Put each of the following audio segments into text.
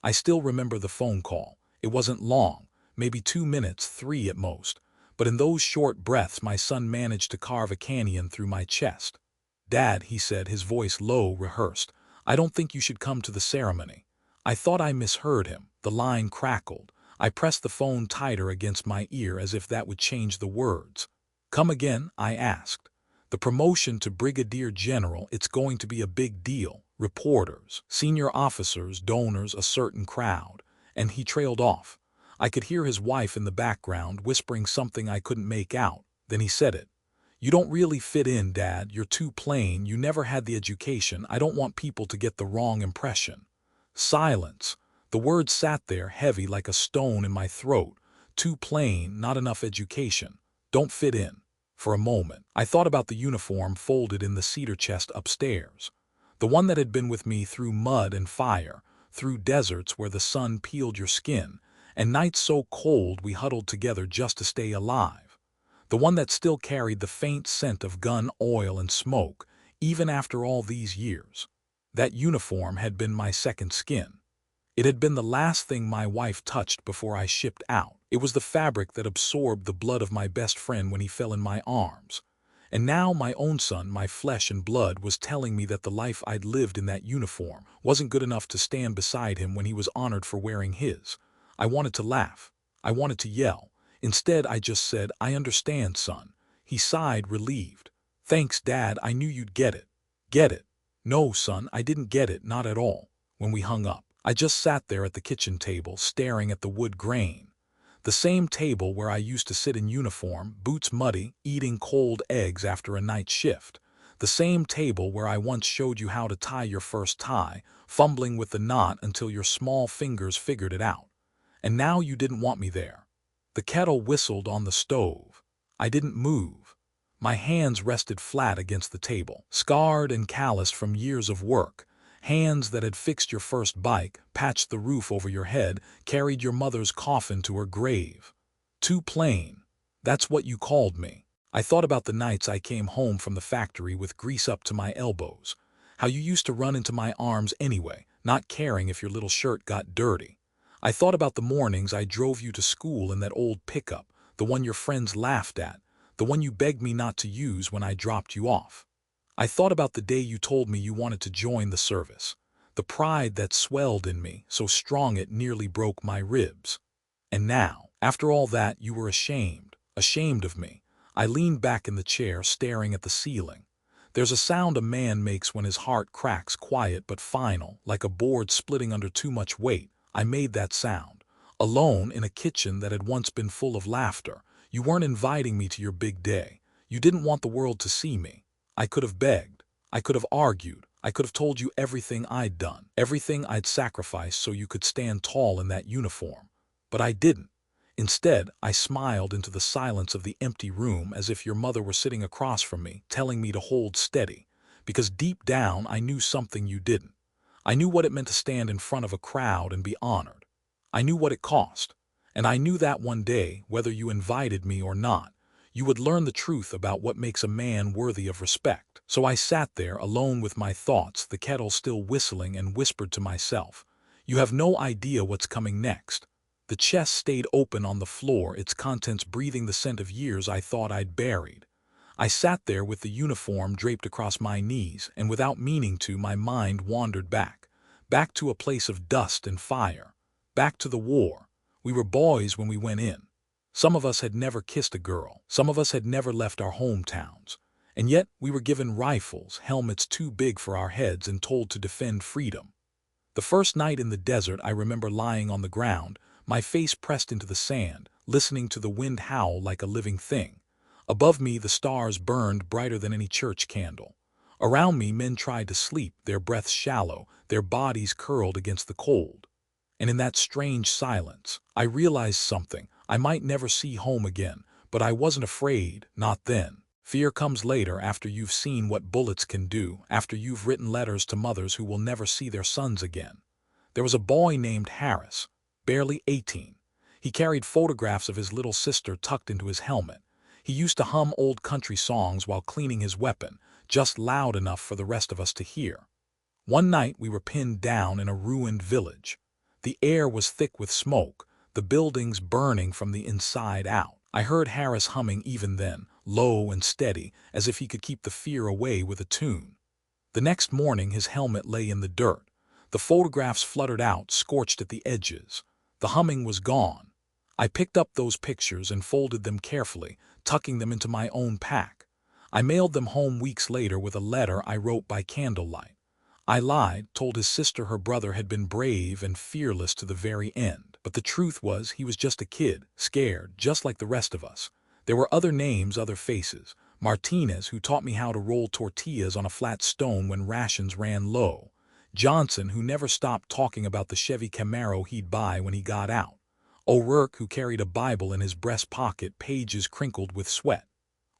I still remember the phone call. It wasn't long, maybe 2 minutes, 3 at most. But in those short breaths my son managed to carve a canyon through my chest. "Dad," he said, his voice low, rehearsed, "I don't think you should come to the ceremony." I thought I misheard him. The line crackled. I pressed the phone tighter against my ear as if that would change the words. "Come again?" I asked. "The promotion to brigadier general, it's going to be a big deal. Reporters, senior officers, donors, a certain crowd." And he trailed off. I could hear his wife in the background whispering something I couldn't make out. Then he said it. "You don't really fit in, Dad. You're too plain. You never had the education. I don't want people to get the wrong impression." Silence. The words sat there heavy like a stone in my throat. Too plain, not enough education. Don't fit in. For a moment, I thought about the uniform folded in the cedar chest upstairs. The one that had been with me through mud and fire, through deserts where the sun peeled your skin, and nights so cold we huddled together just to stay alive. The one that still carried the faint scent of gun oil and smoke, even after all these years. That uniform had been my second skin. It had been the last thing my wife touched before I shipped out. It was the fabric that absorbed the blood of my best friend when he fell in my arms. And now my own son, my flesh and blood, was telling me that the life I'd lived in that uniform wasn't good enough to stand beside him when he was honored for wearing his. I wanted to laugh. I wanted to yell. Instead, I just said, "I understand, son." He sighed, relieved. "Thanks, Dad. I knew you'd get it." "Get it?" "No, son, I didn't get it, not at all." When we hung up, I just sat there at the kitchen table, staring at the wood grain. The same table where I used to sit in uniform, boots muddy, eating cold eggs after a night shift. The same table where I once showed you how to tie your first tie, fumbling with the knot until your small fingers figured it out. And now you didn't want me there. The kettle whistled on the stove. I didn't move. My hands rested flat against the table, scarred and calloused from years of work. Hands that had fixed your first bike, patched the roof over your head, carried your mother's coffin to her grave. Too plain. That's what you called me. I thought about the nights I came home from the factory with grease up to my elbows. How you used to run into my arms anyway, not caring if your little shirt got dirty. I thought about the mornings I drove you to school in that old pickup, the one your friends laughed at, the one you begged me not to use when I dropped you off. I thought about the day you told me you wanted to join the service. The pride that swelled in me, so strong it nearly broke my ribs. And now, after all that, you were ashamed of me. I leaned back in the chair, staring at the ceiling. There's a sound a man makes when his heart cracks, quiet but final, like a board splitting under too much weight. I made that sound. Alone in a kitchen that had once been full of laughter. You weren't inviting me to your big day. You didn't want the world to see me. I could have begged. I could have argued. I could have told you everything I'd done, everything I'd sacrificed so you could stand tall in that uniform. But I didn't. Instead, I smiled into the silence of the empty room as if your mother were sitting across from me, telling me to hold steady. Because deep down, I knew something you didn't. I knew what it meant to stand in front of a crowd and be honored. I knew what it cost. And I knew that one day, whether you invited me or not, you would learn the truth about what makes a man worthy of respect. So I sat there, alone with my thoughts, the kettle still whistling, and whispered to myself, "You have no idea what's coming next." The chest stayed open on the floor, its contents breathing the scent of years I thought I'd buried. I sat there with the uniform draped across my knees, and without meaning to, my mind wandered back. Back to a place of dust and fire. Back to the war. We were boys when we went in. Some of us had never kissed a girl. Some of us had never left our hometowns. And yet we were given rifles, helmets too big for our heads, and told to defend freedom. The first night in the desert, I remember lying on the ground, my face pressed into the sand, listening to the wind howl like a living thing. Above me, the stars burned brighter than any church candle. Around me, men tried to sleep, their breaths shallow, their bodies curled against the cold. And in that strange silence, I realized something. I might never see home again, but I wasn't afraid, not then. Fear comes later, after you've seen what bullets can do, after you've written letters to mothers who will never see their sons again. There was a boy named Harris, barely 18. He carried photographs of his little sister tucked into his helmet. He used to hum old country songs while cleaning his weapon, just loud enough for the rest of us to hear. One night we were pinned down in a ruined village. The air was thick with smoke, the buildings burning from the inside out. I heard Harris humming even then, low and steady, as if he could keep the fear away with a tune. The next morning his helmet lay in the dirt. The photographs fluttered out, scorched at the edges. The humming was gone. I picked up those pictures and folded them carefully, tucking them into my own pack. I mailed them home weeks later with a letter I wrote by candlelight. I lied, told his sister her brother had been brave and fearless to the very end. But the truth was he was just a kid, scared, just like the rest of us. There were other names, other faces. Martinez, who taught me how to roll tortillas on a flat stone when rations ran low. Johnson, who never stopped talking about the Chevy Camaro he'd buy when he got out. O'Rourke, who carried a Bible in his breast pocket, pages crinkled with sweat.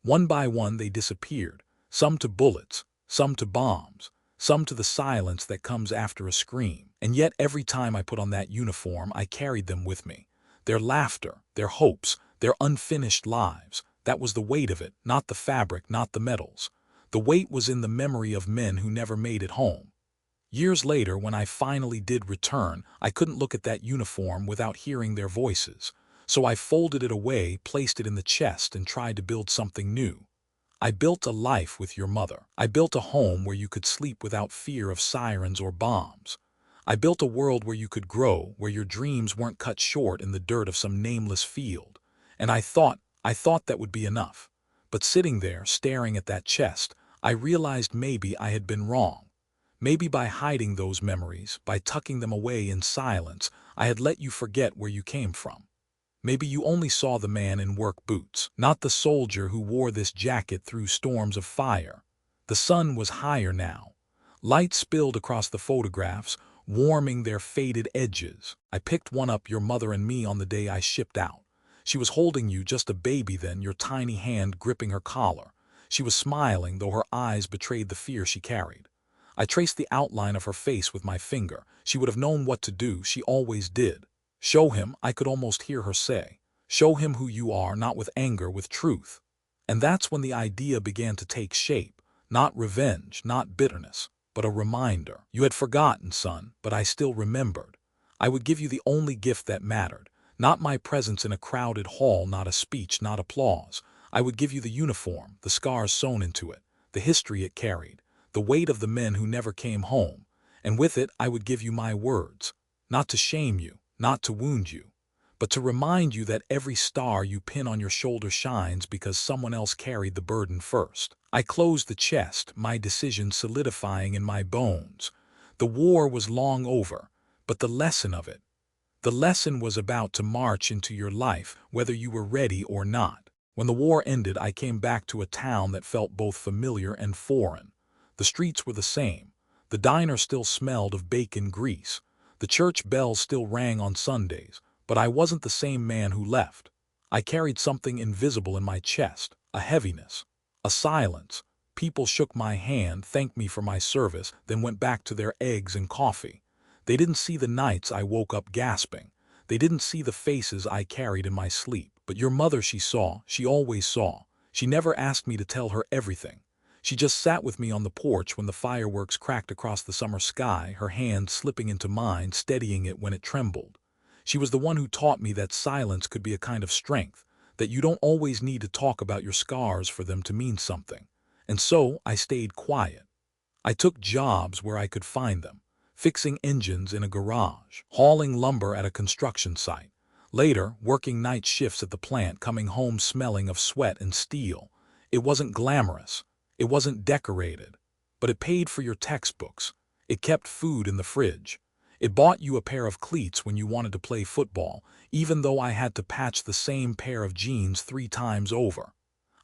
One by one they disappeared, some to bullets, some to bombs, some to the silence that comes after a scream. And yet every time I put on that uniform, I carried them with me. Their laughter, their hopes, their unfinished lives. That was the weight of it, not the fabric, not the medals. The weight was in the memory of men who never made it home. Years later, when I finally did return, I couldn't look at that uniform without hearing their voices. So I folded it away, placed it in the chest, and tried to build something new. I built a life with your mother. I built a home where you could sleep without fear of sirens or bombs. I built a world where you could grow, where your dreams weren't cut short in the dirt of some nameless field. And I thought that would be enough. But sitting there, staring at that chest, I realized maybe I had been wrong. Maybe by hiding those memories, by tucking them away in silence, I had let you forget where you came from. Maybe you only saw the man in work boots, not the soldier who wore this jacket through storms of fire. The sun was higher now. Light spilled across the photographs, warming their faded edges. I picked one up, your mother and me, on the day I shipped out. She was holding you, just a baby then, your tiny hand gripping her collar. She was smiling, though her eyes betrayed the fear she carried. I traced the outline of her face with my finger. She would have known what to do, she always did. Show him, I could almost hear her say. Show him who you are, not with anger, with truth. And that's when the idea began to take shape. Not revenge, not bitterness, but a reminder. You had forgotten, son, but I still remembered. I would give you the only gift that mattered. Not my presence in a crowded hall, not a speech, not applause. I would give you the uniform, the scars sewn into it, the history it carried, the weight of the men who never came home. And with it, I would give you my words. Not to shame you, not to wound you, but to remind you that every star you pin on your shoulder shines because someone else carried the burden first. I closed the chest, my decision solidifying in my bones. The war was long over, but the lesson of it, the lesson was about to march into your life, whether you were ready or not. When the war ended, I came back to a town that felt both familiar and foreign. The streets were the same. The diner still smelled of bacon grease. The church bells still rang on Sundays, but I wasn't the same man who left. I carried something invisible in my chest, a heaviness, a silence. People shook my hand, thanked me for my service, then went back to their eggs and coffee. They didn't see the nights I woke up gasping. They didn't see the faces I carried in my sleep. But your mother, she saw, she always saw. She never asked me to tell her everything. She just sat with me on the porch when the fireworks cracked across the summer sky, her hand slipping into mine, steadying it when it trembled. She was the one who taught me that silence could be a kind of strength, that you don't always need to talk about your scars for them to mean something. And so I stayed quiet. I took jobs where I could find them, fixing engines in a garage, hauling lumber at a construction site. Later, working night shifts at the plant, coming home smelling of sweat and steel. It wasn't glamorous. It wasn't decorated, but it paid for your textbooks. It kept food in the fridge. It bought you a pair of cleats when you wanted to play football, even though I had to patch the same pair of jeans 3 times over.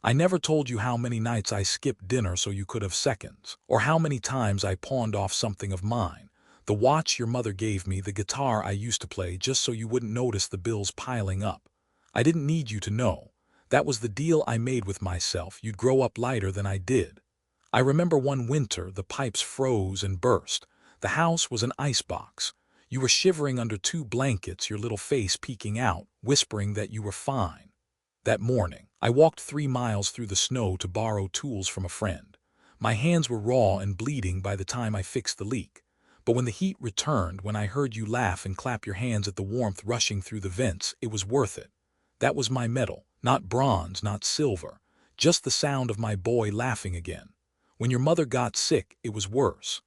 I never told you how many nights I skipped dinner so you could have seconds, or how many times I pawned off something of mine. The watch your mother gave me, the guitar I used to play, just so you wouldn't notice the bills piling up. I didn't need you to know. That was the deal I made with myself. You'd grow up lighter than I did. I remember one winter, the pipes froze and burst. The house was an icebox. You were shivering under 2 blankets, your little face peeking out, whispering that you were fine. That morning, I walked 3 miles through the snow to borrow tools from a friend. My hands were raw and bleeding by the time I fixed the leak. But when the heat returned, when I heard you laugh and clap your hands at the warmth rushing through the vents, it was worth it. That was my medal, not bronze, not silver, just the sound of my boy laughing again. When your mother got sick, it was worse.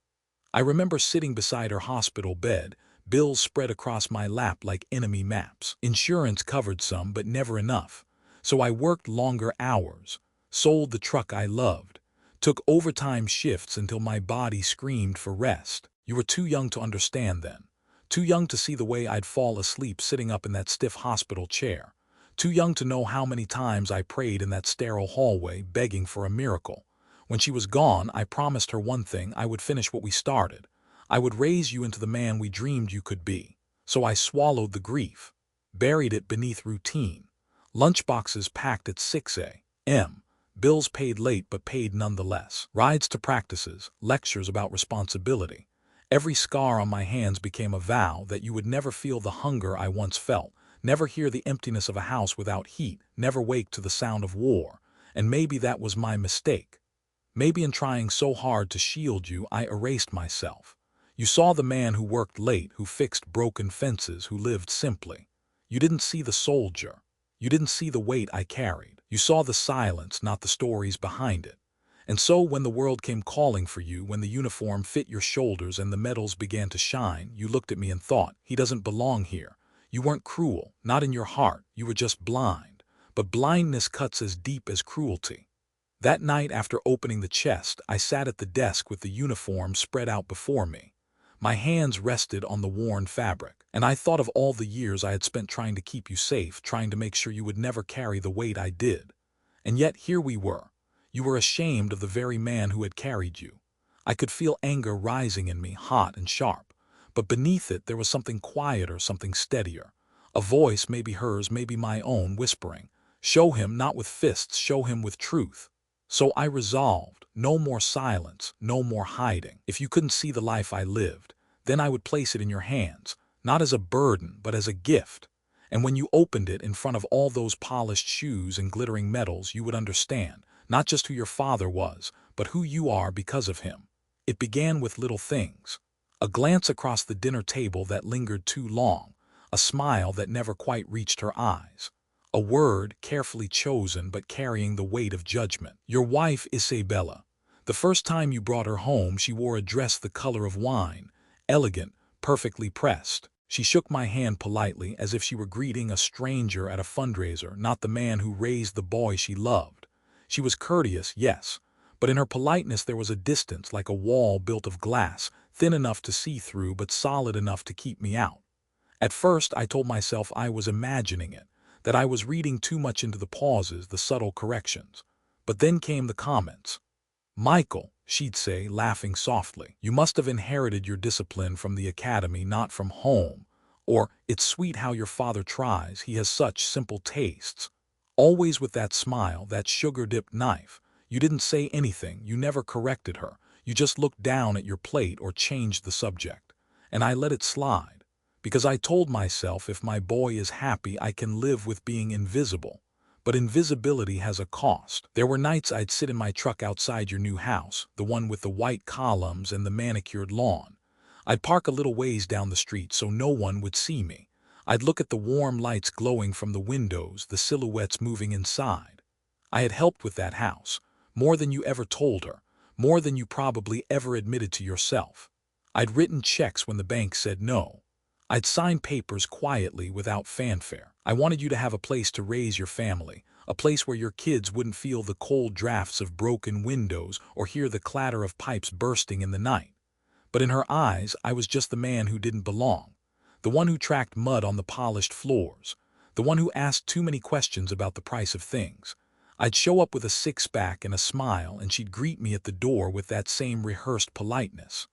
I remember sitting beside her hospital bed, bills spread across my lap like enemy maps. Insurance covered some, but never enough. So I worked longer hours, sold the truck I loved, took overtime shifts until my body screamed for rest. You were too young to understand then. Too young to see the way I'd fall asleep sitting up in that stiff hospital chair. Too young to know how many times I prayed in that sterile hallway begging for a miracle. When she was gone, I promised her one thing: I would finish what we started. I would raise you into the man we dreamed you could be. So I swallowed the grief, buried it beneath routine. Lunchboxes packed at 6 a.m., bills paid late but paid nonetheless. Rides to practices, lectures about responsibility. Every scar on my hands became a vow that you would never feel the hunger I once felt, never hear the emptiness of a house without heat, never wake to the sound of war. And maybe that was my mistake. Maybe in trying so hard to shield you, I erased myself. You saw the man who worked late, who fixed broken fences, who lived simply. You didn't see the soldier. You didn't see the weight I carried. You saw the silence, not the stories behind it. And so when the world came calling for you, when the uniform fit your shoulders and the medals began to shine, you looked at me and thought, he doesn't belong here. You weren't cruel, not in your heart. You were just blind. But blindness cuts as deep as cruelty. That night, after opening the chest, I sat at the desk with the uniform spread out before me. My hands rested on the worn fabric, and I thought of all the years I had spent trying to keep you safe, trying to make sure you would never carry the weight I did. And yet here we were. You were ashamed of the very man who had carried you. I could feel anger rising in me, hot and sharp. But beneath it there was something quieter, something steadier. A voice, maybe hers, maybe my own, whispering, "Show him, not with fists, show him with truth." So I resolved, no more silence, no more hiding. If you couldn't see the life I lived, then I would place it in your hands, not as a burden, but as a gift. And when you opened it in front of all those polished shoes and glittering medals, you would understand, not just who your father was, but who you are because of him. It began with little things. A glance across the dinner table that lingered too long, a smile that never quite reached her eyes. A word carefully chosen but carrying the weight of judgment. Your wife, Isabella. The first time you brought her home, she wore a dress the color of wine, elegant, perfectly pressed. She shook my hand politely as if she were greeting a stranger at a fundraiser, not the man who raised the boy she loved. She was courteous, yes, but in her politeness there was a distance, like a wall built of glass, thin enough to see through but solid enough to keep me out. At first I told myself I was imagining it, that I was reading too much into the pauses, the subtle corrections. But then came the comments. "Michael," she'd say, laughing softly, "you must have inherited your discipline from the academy, not from home." Or, "It's sweet how your father tries, he has such simple tastes." Always with that smile, that sugar-dipped knife. You didn't say anything, you never corrected her. You just looked down at your plate or changed the subject. And I let it slide. Because I told myself, if my boy is happy, I can live with being invisible. But invisibility has a cost. There were nights I'd sit in my truck outside your new house, the one with the white columns and the manicured lawn. I'd park a little ways down the street so no one would see me. I'd look at the warm lights glowing from the windows, the silhouettes moving inside. I had helped with that house, more than you ever told her, more than you probably ever admitted to yourself. I'd written checks when the bank said no. I'd sign papers quietly without fanfare. I wanted you to have a place to raise your family, a place where your kids wouldn't feel the cold drafts of broken windows or hear the clatter of pipes bursting in the night. But in her eyes, I was just the man who didn't belong, the one who tracked mud on the polished floors, the one who asked too many questions about the price of things. I'd show up with a six-pack and a smile, and she'd greet me at the door with that same rehearsed politeness.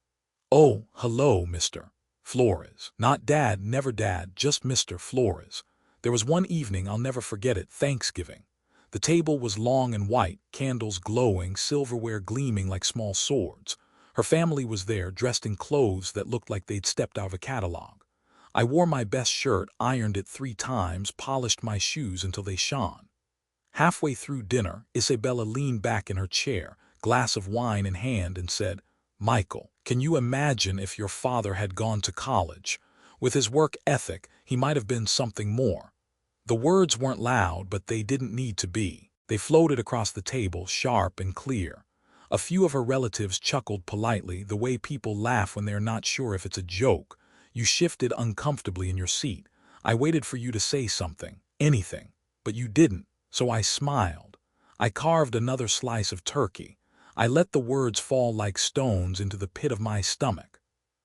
"Oh, hello, Mr. Flores." Not Dad, never Dad, just Mr. Flores. There was one evening, I'll never forget it, Thanksgiving. The table was long and white, candles glowing, silverware gleaming like small swords. Her family was there, dressed in clothes that looked like they'd stepped out of a catalog. I wore my best shirt, ironed it 3 times, polished my shoes until they shone. Halfway through dinner, Isabella leaned back in her chair, glass of wine in hand, and said, "Michael, Can you imagine if your father had gone to college? With his work ethic, he might have been something more. The words weren't loud, but they didn't need to be. They floated across the table, sharp and clear. A few of her relatives chuckled politely, the way people laugh when they're not sure if it's a joke. You shifted uncomfortably in your seat. I waited for you to say something, anything, but you didn't, so I smiled. I carved another slice of turkey. I let the words fall like stones into the pit of my stomach.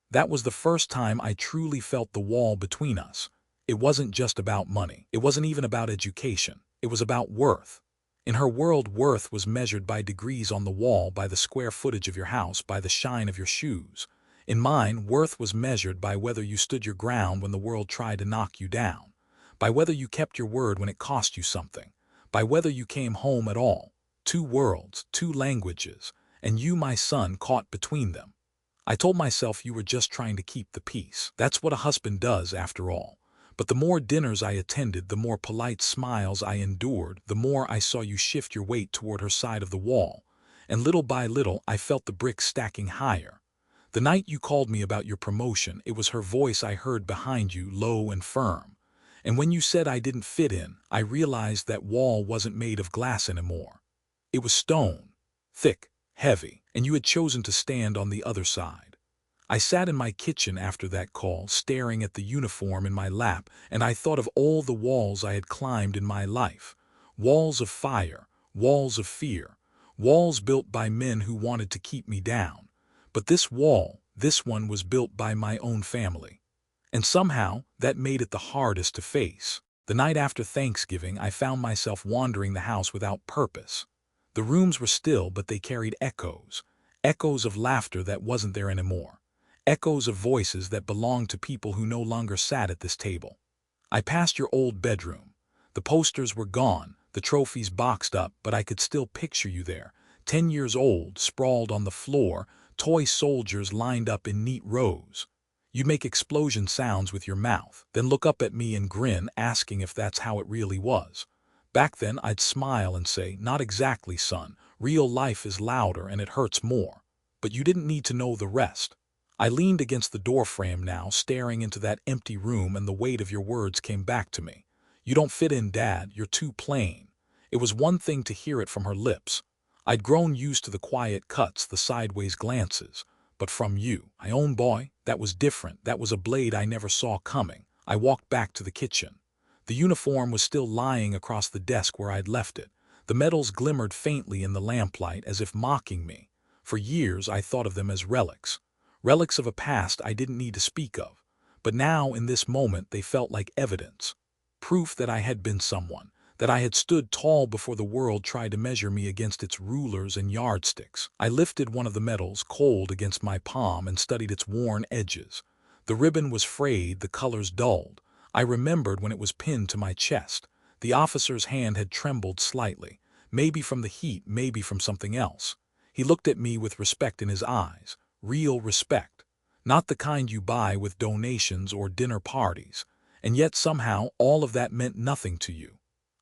That was the first time I truly felt the wall between us. It wasn't just about money. It wasn't even about education. It was about worth. In her world, worth was measured by degrees on the wall, by the square footage of your house, by the shine of your shoes. In mine, worth was measured by whether you stood your ground when the world tried to knock you down, by whether you kept your word when it cost you something, by whether you came home at all. Two worlds, two languages, and you, my son, caught between them. I told myself you were just trying to keep the peace. That's what a husband does, after all. But the more dinners I attended, the more polite smiles I endured, the more I saw you shift your weight toward her side of the wall, and little by little I felt the bricks stacking higher. The night you called me about your promotion, it was her voice I heard behind you, low and firm. And when you said I didn't fit in, I realized that wall wasn't made of glass anymore. It was stone, thick, heavy, and you had chosen to stand on the other side. I sat in my kitchen after that call, staring at the uniform in my lap, and I thought of all the walls I had climbed in my life. Walls of fire, walls of fear, walls built by men who wanted to keep me down. But this wall, this one was built by my own family. And somehow, that made it the hardest to face. The night after Thanksgiving, I found myself wandering the house without purpose. The rooms were still, but they carried echoes. Echoes of laughter that wasn't there anymore. Echoes of voices that belonged to people who no longer sat at this table. I passed your old bedroom. The posters were gone, the trophies boxed up, but I could still picture you there, 10 years old, sprawled on the floor, toy soldiers lined up in neat rows. You'd make explosion sounds with your mouth, then look up at me and grin, asking if that's how it really was. Back then, I'd smile and say, "Not exactly, son. Real life is louder and it hurts more." But you didn't need to know the rest. I leaned against the doorframe now, staring into that empty room, and the weight of your words came back to me. "You don't fit in, Dad. You're too plain." It was one thing to hear it from her lips. I'd grown used to the quiet cuts, the sideways glances. But from you, my own boy, that was different. That was a blade I never saw coming. I walked back to the kitchen. The uniform was still lying across the desk where I'd left it. The medals glimmered faintly in the lamplight, as if mocking me. For years I thought of them as relics. Relics of a past I didn't need to speak of. But now, in this moment, they felt like evidence. Proof that I had been someone, that I had stood tall before the world tried to measure me against its rulers and yardsticks. I lifted one of the medals, cold against my palm, and studied its worn edges. The ribbon was frayed, the colors dulled. I remembered when it was pinned to my chest. The officer's hand had trembled slightly, maybe from the heat, maybe from something else. He looked at me with respect in his eyes. Real respect. Not the kind you buy with donations or dinner parties. And yet somehow all of that meant nothing to you.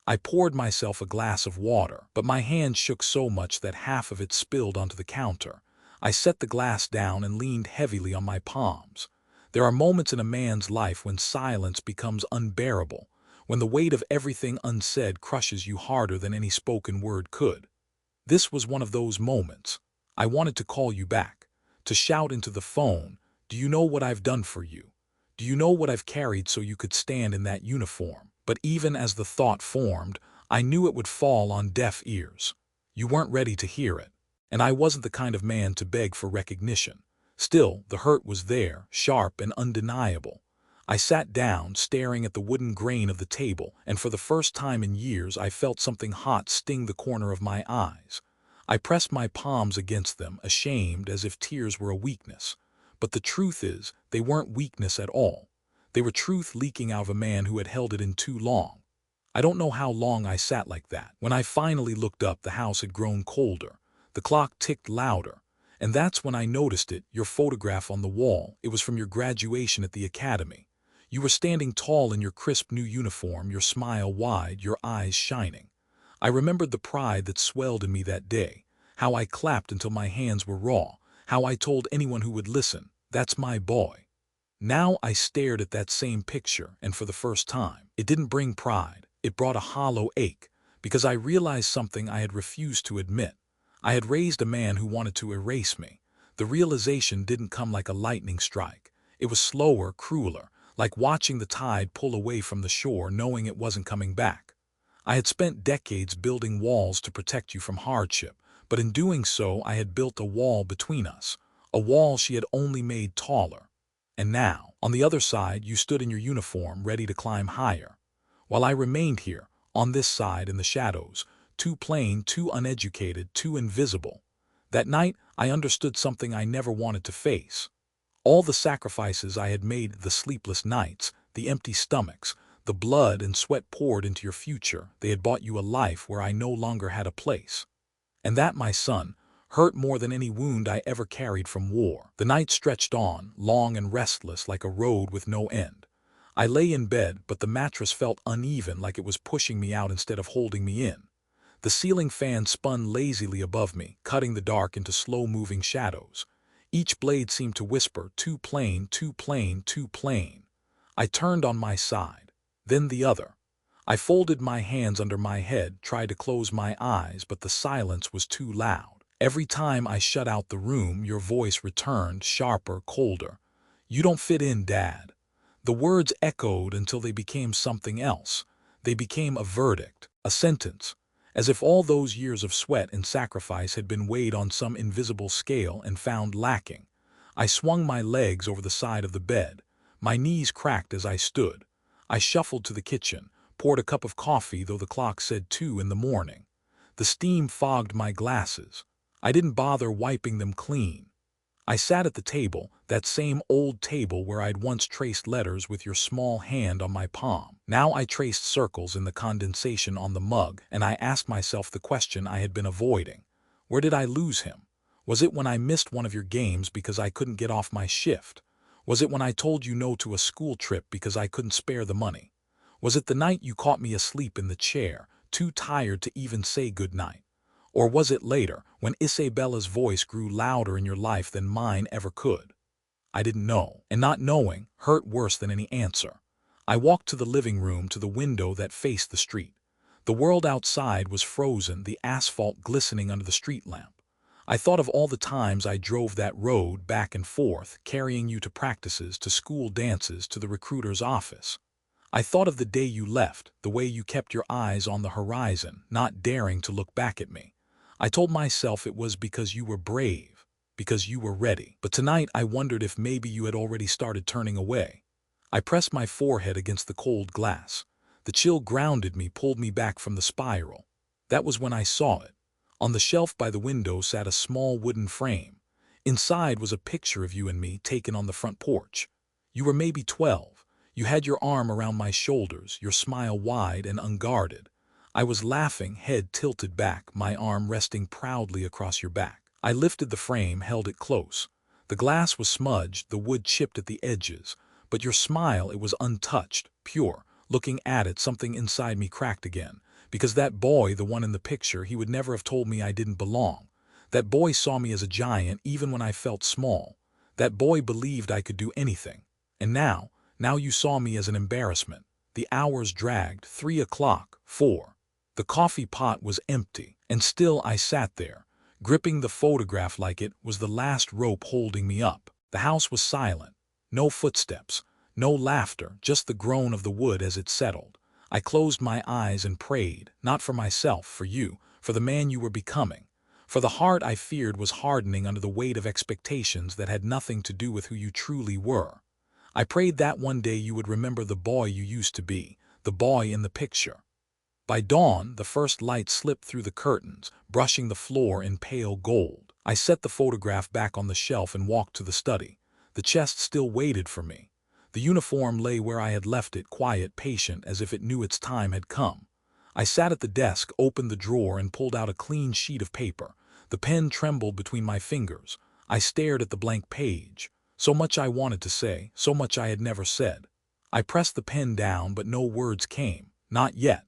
I poured myself a glass of water, but my hand shook so much that half of it spilled onto the counter. I set the glass down and leaned heavily on my palms. There are moments in a man's life when silence becomes unbearable, when the weight of everything unsaid crushes you harder than any spoken word could. This was one of those moments. I wanted to call you back, to shout into the phone, "Do you know what I've done for you? Do you know what I've carried so you could stand in that uniform?" But even as the thought formed, I knew it would fall on deaf ears. You weren't ready to hear it, and I wasn't the kind of man to beg for recognition. Still, the hurt was there, sharp and undeniable. I sat down, staring at the wooden grain of the table, and for the first time in years I felt something hot sting the corner of my eyes. I pressed my palms against them, ashamed, as if tears were a weakness. But the truth is, they weren't weakness at all. They were truth leaking out of a man who had held it in too long. I don't know how long I sat like that. When I finally looked up, the house had grown colder. The clock ticked louder. And that's when I noticed it, your photograph on the wall. It was from your graduation at the academy. You were standing tall in your crisp new uniform, your smile wide, your eyes shining. I remembered the pride that swelled in me that day, how I clapped until my hands were raw, how I told anyone who would listen, "That's my boy." Now I stared at that same picture, and for the first time, it didn't bring pride. It brought a hollow ache, because I realized something I had refused to admit. I had raised a man who wanted to erase me. The realization didn't come like a lightning strike. It was slower, crueler, like watching the tide pull away from the shore knowing it wasn't coming back. I had spent decades building walls to protect you from hardship, but in doing so I had built a wall between us, a wall she had only made taller. And now, on the other side, you stood in your uniform, ready to climb higher, while I remained here, on this side in the shadows, too plain, too uneducated, too invisible. That night, I understood something I never wanted to face. All the sacrifices I had made, the sleepless nights, the empty stomachs, the blood and sweat poured into your future, they had bought you a life where I no longer had a place. And that, my son, hurt more than any wound I ever carried from war. The night stretched on, long and restless, like a road with no end. I lay in bed, but the mattress felt uneven, like it was pushing me out instead of holding me in. The ceiling fan spun lazily above me, cutting the dark into slow-moving shadows. Each blade seemed to whisper, "Too plain, too plain, too plain." I turned on my side, then the other. I folded my hands under my head, tried to close my eyes, but the silence was too loud. Every time I shut out the room, your voice returned, sharper, colder. "You don't fit in, Dad." The words echoed until they became something else. They became a verdict, a sentence, as if all those years of sweat and sacrifice had been weighed on some invisible scale and found lacking. I swung my legs over the side of the bed. My knees cracked as I stood. I shuffled to the kitchen, poured a cup of coffee though the clock said 2 in the morning. The steam fogged my glasses. I didn't bother wiping them clean. I sat at the table, that same old table where I'd once traced letters with your small hand on my palm. Now I traced circles in the condensation on the mug, and I asked myself the question I had been avoiding. Where did I lose him? Was it when I missed one of your games because I couldn't get off my shift? Was it when I told you no to a school trip because I couldn't spare the money? Was it the night you caught me asleep in the chair, too tired to even say goodnight? Or was it later, when Isabella's voice grew louder in your life than mine ever could? I didn't know, and not knowing hurt worse than any answer. I walked to the living room, to the window that faced the street. The world outside was frozen, the asphalt glistening under the street lamp. I thought of all the times I drove that road back and forth, carrying you to practices, to school dances, to the recruiter's office. I thought of the day you left, the way you kept your eyes on the horizon, not daring to look back at me. I told myself it was because you were brave, because you were ready. But tonight I wondered if maybe you had already started turning away. I pressed my forehead against the cold glass. The chill grounded me, pulled me back from the spiral. That was when I saw it. On the shelf by the window sat a small wooden frame. Inside was a picture of you and me taken on the front porch. You were maybe 12. You had your arm around my shoulders, your smile wide and unguarded. I was laughing, head tilted back, my arm resting proudly across your back. I lifted the frame, held it close. The glass was smudged, the wood chipped at the edges, but your smile, it was untouched, pure. Looking at it, something inside me cracked again, because that boy, the one in the picture, he would never have told me I didn't belong. That boy saw me as a giant even when I felt small. That boy believed I could do anything. And now you saw me as an embarrassment. The hours dragged, 3 o'clock, 4. The coffee pot was empty, and still I sat there, gripping the photograph like it was the last rope holding me up. The house was silent. No footsteps, no laughter, just the groan of the wood as it settled. I closed my eyes and prayed, not for myself, for you, for the man you were becoming, for the heart I feared was hardening under the weight of expectations that had nothing to do with who you truly were. I prayed that one day you would remember the boy you used to be, the boy in the picture. By dawn, the first light slipped through the curtains, brushing the floor in pale gold. I set the photograph back on the shelf and walked to the study. The chest still waited for me. The uniform lay where I had left it, quiet, patient, as if it knew its time had come. I sat at the desk, opened the drawer, and pulled out a clean sheet of paper. The pen trembled between my fingers. I stared at the blank page. So much I wanted to say, so much I had never said. I pressed the pen down, but no words came. Not yet.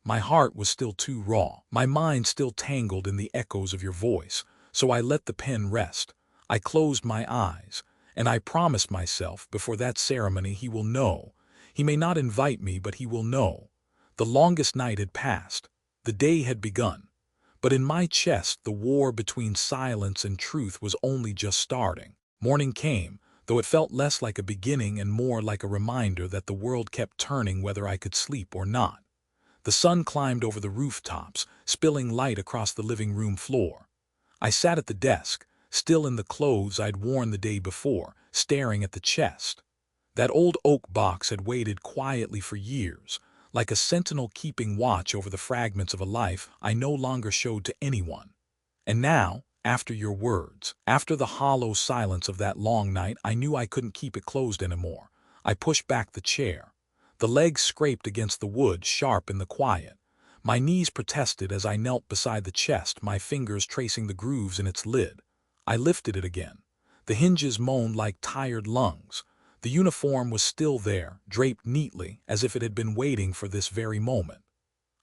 My heart was still too raw, my mind still tangled in the echoes of your voice, so I let the pen rest. I closed my eyes, and I promised myself before that ceremony he will know. He may not invite me, but he will know. The longest night had passed. The day had begun. But in my chest, the war between silence and truth was only just starting. Morning came, though it felt less like a beginning and more like a reminder that the world kept turning whether I could sleep or not. The sun climbed over the rooftops, spilling light across the living room floor. I sat at the desk, still in the clothes I'd worn the day before, staring at the chest. That old oak box had waited quietly for years, like a sentinel keeping watch over the fragments of a life I no longer showed to anyone. And now, after your words, after the hollow silence of that long night, I knew I couldn't keep it closed anymore. I pushed back the chair. The legs scraped against the wood, sharp in the quiet. My knees protested as I knelt beside the chest, my fingers tracing the grooves in its lid. I lifted it again. The hinges moaned like tired lungs. The uniform was still there, draped neatly, as if it had been waiting for this very moment.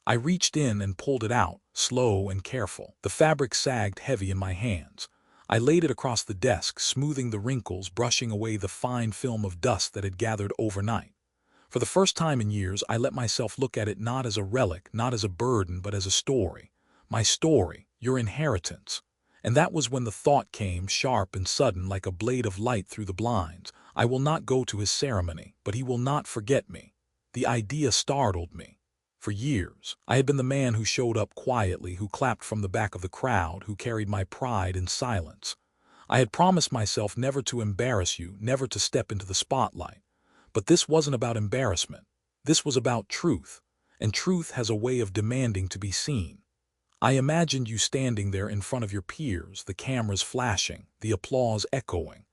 I reached in and pulled it out, slow and careful. The fabric sagged heavy in my hands. I laid it across the desk, smoothing the wrinkles, brushing away the fine film of dust that had gathered overnight. For the first time in years, I let myself look at it not as a relic, not as a burden, but as a story. My story, your inheritance. And that was when the thought came, sharp and sudden, like a blade of light through the blinds. I will not go to his ceremony, but he will not forget me. The idea startled me. For years, I had been the man who showed up quietly, who clapped from the back of the crowd, who carried my pride in silence. I had promised myself never to embarrass you, never to step into the spotlight. But this wasn't about embarrassment. This was about truth, and truth has a way of demanding to be seen. I imagined you standing there in front of your peers, the cameras flashing, the applause echoing.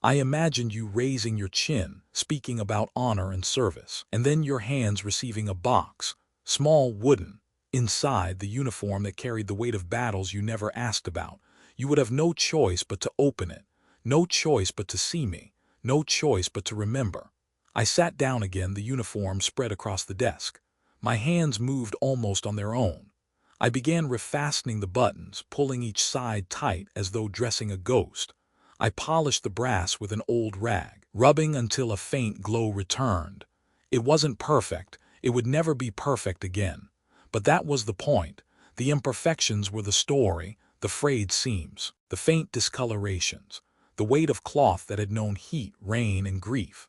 I imagined you raising your chin, speaking about honor and service, and then your hands receiving a box, small, wooden, inside the uniform that carried the weight of battles you never asked about. You would have no choice but to open it, no choice but to see me, no choice but to remember. I sat down again, the uniform spread across the desk. My hands moved almost on their own. I began refastening the buttons, pulling each side tight as though dressing a ghost. I polished the brass with an old rag, rubbing until a faint glow returned. It wasn't perfect. It would never be perfect again. But that was the point. The imperfections were the story, the frayed seams, the faint discolorations, the weight of cloth that had known heat, rain, and grief.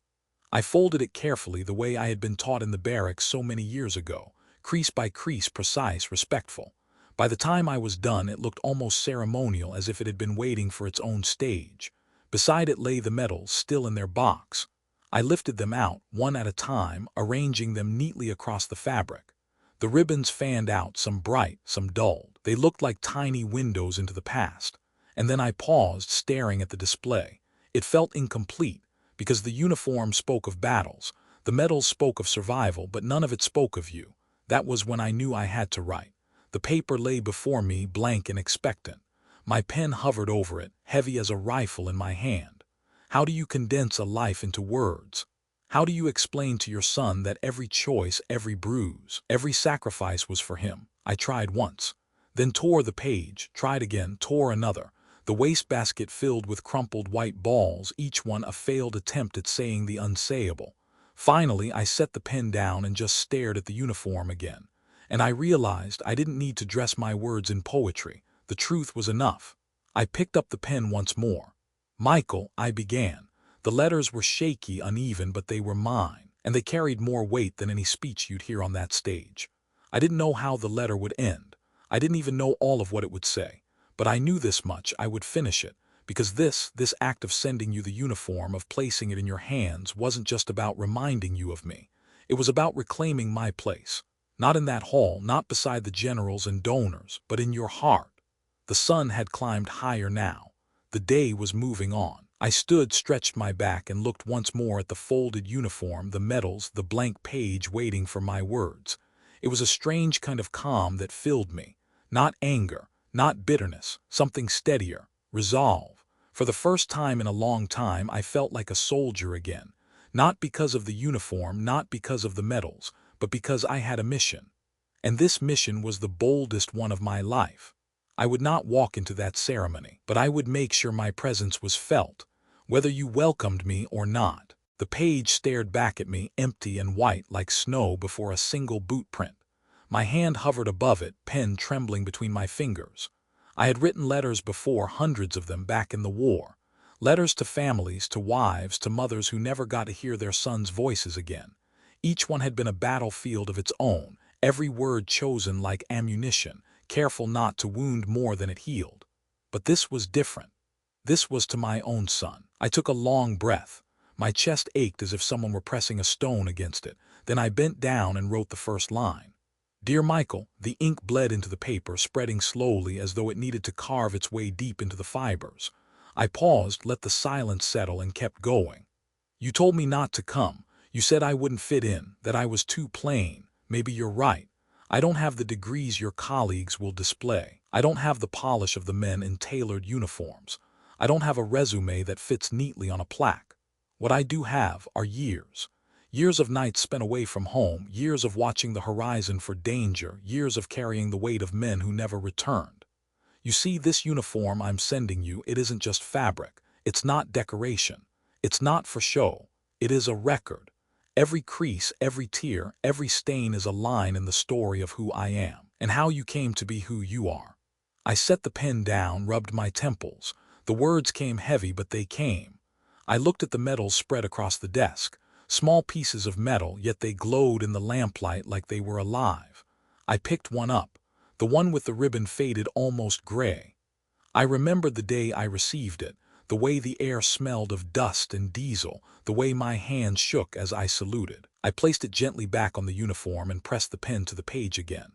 I folded it carefully the way I had been taught in the barracks so many years ago, crease by crease, precise, respectful. By the time I was done, it looked almost ceremonial, as if it had been waiting for its own stage. Beside it lay the medals, still in their box. I lifted them out, one at a time, arranging them neatly across the fabric. The ribbons fanned out, some bright, some dulled. They looked like tiny windows into the past. And then I paused, staring at the display. It felt incomplete, because the uniform spoke of battles, the medals spoke of survival, but none of it spoke of you. That was when I knew I had to write. The paper lay before me, blank and expectant. My pen hovered over it, heavy as a rifle in my hand. How do you condense a life into words? How do you explain to your son that every choice, every bruise, every sacrifice was for him? I tried once, then tore the page, tried again, tore another. The wastebasket filled with crumpled white balls, each one a failed attempt at saying the unsayable. Finally, I set the pen down and just stared at the uniform again. And I realized I didn't need to dress my words in poetry. The truth was enough. I picked up the pen once more. Michael, I began. The letters were shaky, uneven, but they were mine, and they carried more weight than any speech you'd hear on that stage. I didn't know how the letter would end. I didn't even know all of what it would say. But I knew this much: I would finish it, because this act of sending you the uniform, of placing it in your hands, wasn't just about reminding you of me. It was about reclaiming my place. Not in that hall, not beside the generals and donors, but in your heart. The sun had climbed higher now. The day was moving on. I stood, stretched my back, and looked once more at the folded uniform, the medals, the blank page waiting for my words. It was a strange kind of calm that filled me. Not anger, not bitterness, something steadier, resolve. For the first time in a long time, I felt like a soldier again. Not because of the uniform, not because of the medals, but because I had a mission. And this mission was the boldest one of my life. I would not walk into that ceremony, but I would make sure my presence was felt, whether you welcomed me or not. The page stared back at me, empty and white like snow before a single boot print. My hand hovered above it, pen trembling between my fingers. I had written letters before, hundreds of them back in the war. Letters to families, to wives, to mothers who never got to hear their sons' voices again. Each one had been a battlefield of its own, every word chosen like ammunition, careful not to wound more than it healed. But this was different. This was to my own son. I took a long breath. My chest ached as if someone were pressing a stone against it. Then I bent down and wrote the first line. Dear Michael, the ink bled into the paper, spreading slowly as though it needed to carve its way deep into the fibers. I paused, let the silence settle, and kept going. You told me not to come. You said I wouldn't fit in, that I was too plain. Maybe you're right. I don't have the degrees your colleagues will display. I don't have the polish of the men in tailored uniforms. I don't have a resume that fits neatly on a plaque. What I do have are years. Years of nights spent away from home, years of watching the horizon for danger, years of carrying the weight of men who never returned. You see, this uniform I'm sending you, it isn't just fabric. It's not decoration. It's not for show. It is a record. Every crease, every tear, every stain is a line in the story of who I am, and how you came to be who you are. I set the pen down, rubbed my temples. The words came heavy, but they came. I looked at the medals spread across the desk. Small pieces of metal, yet they glowed in the lamplight like they were alive. I picked one up. The one with the ribbon faded almost gray. I remembered the day I received it, the way the air smelled of dust and diesel, the way my hands shook as I saluted. I placed it gently back on the uniform and pressed the pen to the page again.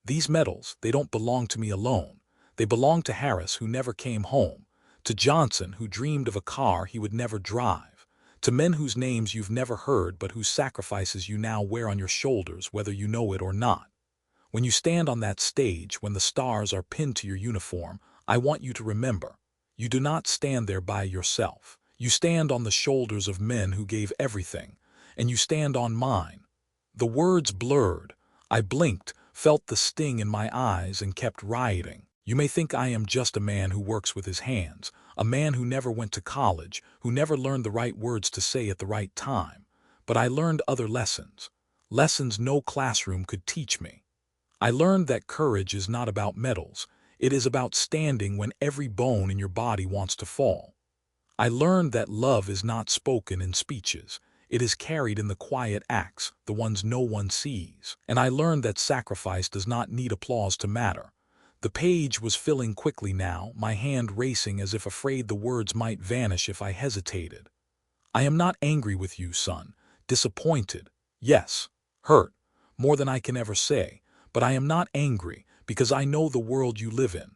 These medals, they don't belong to me alone. They belong to Harris, who never came home, to Johnson, who dreamed of a car he would never drive, to men whose names you've never heard but whose sacrifices you now wear on your shoulders, whether you know it or not. When you stand on that stage, when the stars are pinned to your uniform, I want you to remember, you do not stand there by yourself. You stand on the shoulders of men who gave everything, and you stand on mine. The words blurred. I blinked, felt the sting in my eyes, and kept writing. You may think I am just a man who works with his hands, a man who never went to college, who never learned the right words to say at the right time. But I learned other lessons, lessons no classroom could teach me. I learned that courage is not about medals. It is about standing when every bone in your body wants to fall. I learned that love is not spoken in speeches. It is carried in the quiet acts, the ones no one sees. And I learned that sacrifice does not need applause to matter. The page was filling quickly now, my hand racing as if afraid the words might vanish if I hesitated. I am not angry with you, son. Disappointed. Yes. Hurt. More than I can ever say. But I am not angry, because I know the world you live in.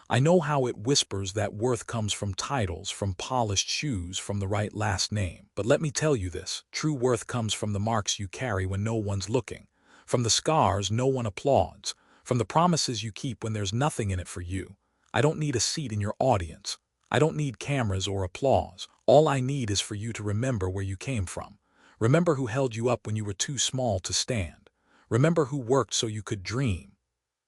I know how it whispers that worth comes from titles, from polished shoes, from the right last name. But let me tell you this, true worth comes from the marks you carry when no one's looking, from the scars no one applauds, from the promises you keep when there's nothing in it for you. I don't need a seat in your audience. I don't need cameras or applause. All I need is for you to remember where you came from. Remember who held you up when you were too small to stand. Remember who worked so you could dream.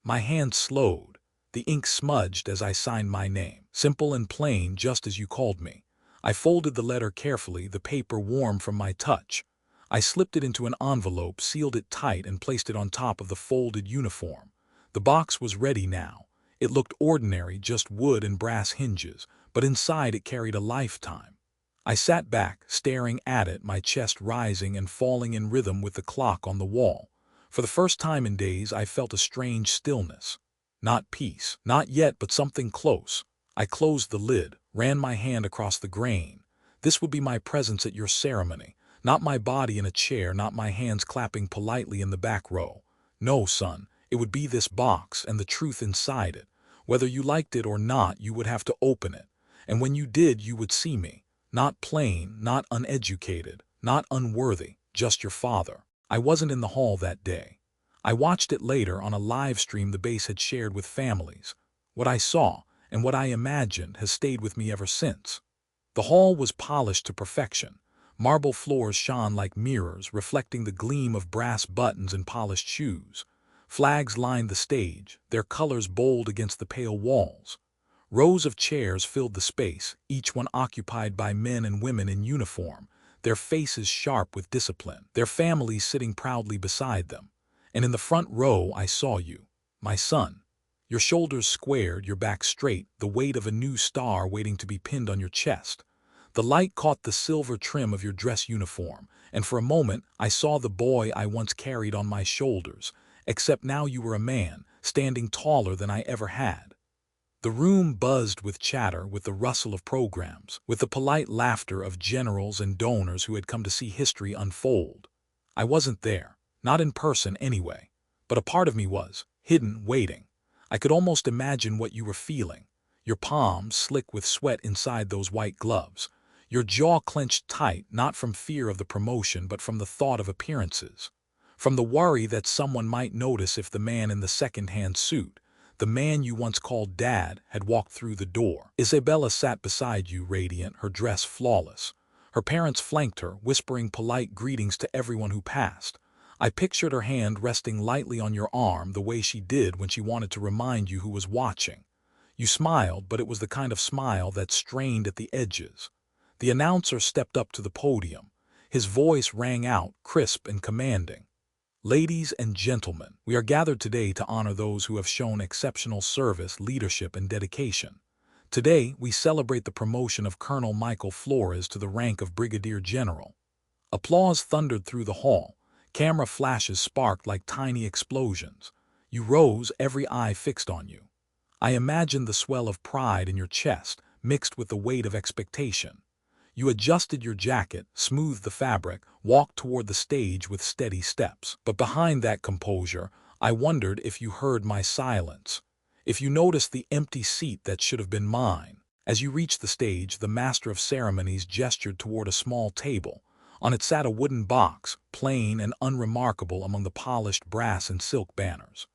My hand slowed. The ink smudged as I signed my name. Simple and plain, just as you called me. I folded the letter carefully, the paper warm from my touch. I slipped it into an envelope, sealed it tight, and placed it on top of the folded uniform. The box was ready now. It looked ordinary, just wood and brass hinges, but inside it carried a lifetime. I sat back, staring at it, my chest rising and falling in rhythm with the clock on the wall. For the first time in days, I felt a strange stillness. Not peace, not yet, but something close. I closed the lid, ran my hand across the grain. This would be my presence at your ceremony, not my body in a chair, not my hands clapping politely in the back row. No, son, it would be this box and the truth inside it. Whether you liked it or not, you would have to open it. And when you did, you would see me. Not plain, not uneducated, not unworthy, just your father. I wasn't in the hall that day. I watched it later on a live stream the base had shared with families. What I saw, and what I imagined, has stayed with me ever since. The hall was polished to perfection. Marble floors shone like mirrors, reflecting the gleam of brass buttons and polished shoes. Flags lined the stage, their colors bold against the pale walls. Rows of chairs filled the space, each one occupied by men and women in uniform, their faces sharp with discipline, their families sitting proudly beside them. And in the front row I saw you, my son. Your shoulders squared, your back straight, the weight of a new star waiting to be pinned on your chest. The light caught the silver trim of your dress uniform, and for a moment I saw the boy I once carried on my shoulders, except now you were a man, standing taller than I ever had. The room buzzed with chatter, with the rustle of programs, with the polite laughter of generals and donors who had come to see history unfold. I wasn't there, not in person anyway, but a part of me was, hidden, waiting. I could almost imagine what you were feeling, your palms slick with sweat inside those white gloves, your jaw clenched tight, not from fear of the promotion but from the thought of appearances, from the worry that someone might notice if the man in the second-hand suit, the man you once called Dad, had walked through the door. Isabella sat beside you, radiant, her dress flawless. Her parents flanked her, whispering polite greetings to everyone who passed. I pictured her hand resting lightly on your arm the way she did when she wanted to remind you who was watching. You smiled, but it was the kind of smile that strained at the edges. The announcer stepped up to the podium. His voice rang out, crisp and commanding. Ladies and gentlemen, we are gathered today to honor those who have shown exceptional service, leadership, and dedication. Today, we celebrate the promotion of Colonel Michael Flores to the rank of Brigadier General. Applause thundered through the hall. Camera flashes sparked like tiny explosions. You rose, every eye fixed on you. I imagined the swell of pride in your chest, mixed with the weight of expectation. You adjusted your jacket, smoothed the fabric, walked toward the stage with steady steps. But behind that composure, I wondered if you heard my silence, if you noticed the empty seat that should have been mine. As you reached the stage, the master of ceremonies gestured toward a small table. On it sat a wooden box, plain and unremarkable among the polished brass and silk banners.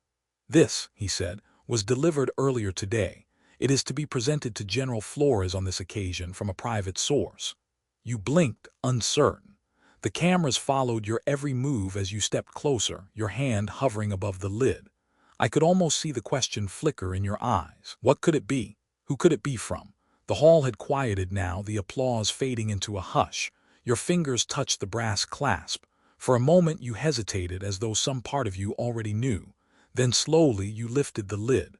This, he said, was delivered earlier today. It is to be presented to General Flores on this occasion from a private source. You blinked, uncertain. The cameras followed your every move as you stepped closer, your hand hovering above the lid. I could almost see the question flicker in your eyes. What could it be? Who could it be from? The hall had quieted now, the applause fading into a hush. Your fingers touched the brass clasp. For a moment you hesitated as though some part of you already knew. Then slowly you lifted the lid.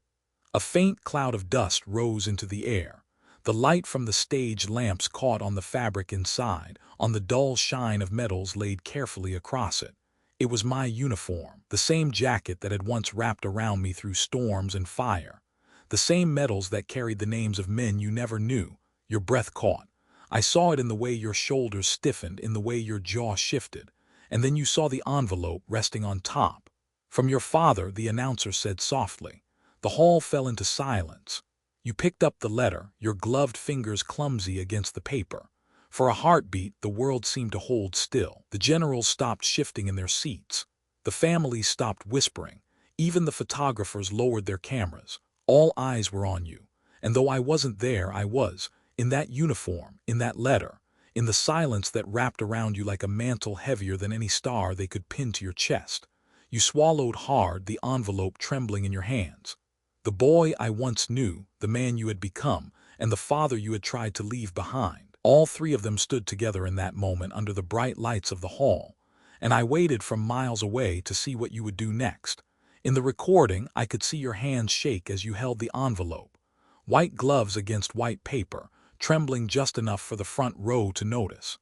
A faint cloud of dust rose into the air. The light from the stage lamps caught on the fabric inside, on the dull shine of metals laid carefully across it. It was my uniform, the same jacket that had once wrapped around me through storms and fire. The same metals that carried the names of men you never knew. Your breath caught. I saw it in the way your shoulders stiffened, in the way your jaw shifted. And then you saw the envelope resting on top. From your father, the announcer said softly. The hall fell into silence. You picked up the letter, your gloved fingers clumsy against the paper. For a heartbeat, the world seemed to hold still. The generals stopped shifting in their seats. The families stopped whispering. Even the photographers lowered their cameras. All eyes were on you. And though I wasn't there, I was, in that uniform, in that letter, in the silence that wrapped around you like a mantle heavier than any star they could pin to your chest. You swallowed hard, the envelope trembling in your hands. The boy I once knew, the man you had become, and the father you had tried to leave behind. All three of them stood together in that moment under the bright lights of the hall, and I waited from miles away to see what you would do next. In the recording, I could see your hands shake as you held the envelope. White gloves against white paper, trembling just enough for the front row to notice.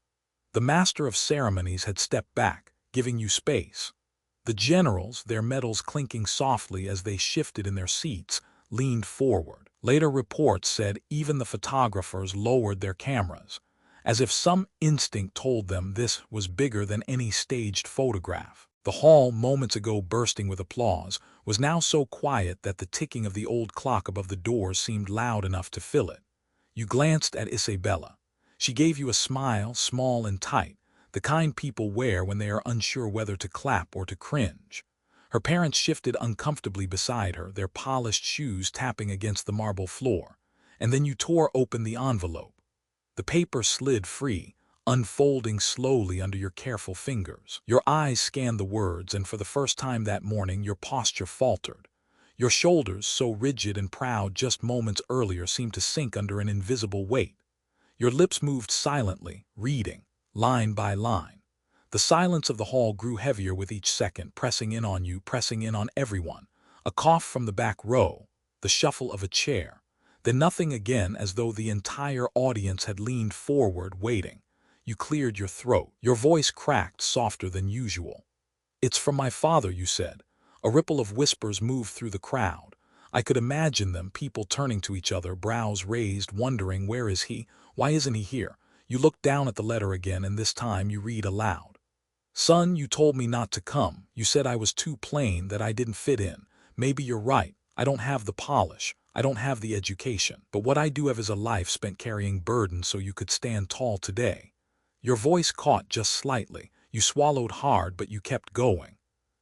The master of ceremonies had stepped back, giving you space. The generals, their medals clinking softly as they shifted in their seats, leaned forward. Later reports said even the photographers lowered their cameras, as if some instinct told them this was bigger than any staged photograph. The hall, moments ago bursting with applause, was now so quiet that the ticking of the old clock above the doors seemed loud enough to fill it. You glanced at Isabella. She gave you a smile, small and tight, the kind people wear when they are unsure whether to clap or to cringe. Her parents shifted uncomfortably beside her, their polished shoes tapping against the marble floor. And then you tore open the envelope. The paper slid free, unfolding slowly under your careful fingers. Your eyes scanned the words, and for the first time that morning your posture faltered. Your shoulders, so rigid and proud just moments earlier, seemed to sink under an invisible weight. Your lips moved silently, reading, line by line. The silence of the hall grew heavier with each second, pressing in on you, pressing in on everyone. A cough from the back row, the shuffle of a chair. Then nothing again, as though the entire audience had leaned forward, waiting. You cleared your throat. Your voice cracked softer than usual. "It's from my father," you said. A ripple of whispers moved through the crowd. I could imagine them, people turning to each other, brows raised, wondering, where is he? Why isn't he here? You look down at the letter again, and this time you read aloud. "Son, you told me not to come. You said I was too plain, that I didn't fit in. Maybe you're right. I don't have the polish. I don't have the education. But what I do have is a life spent carrying burdens so you could stand tall today." Your voice caught just slightly. You swallowed hard, but you kept going.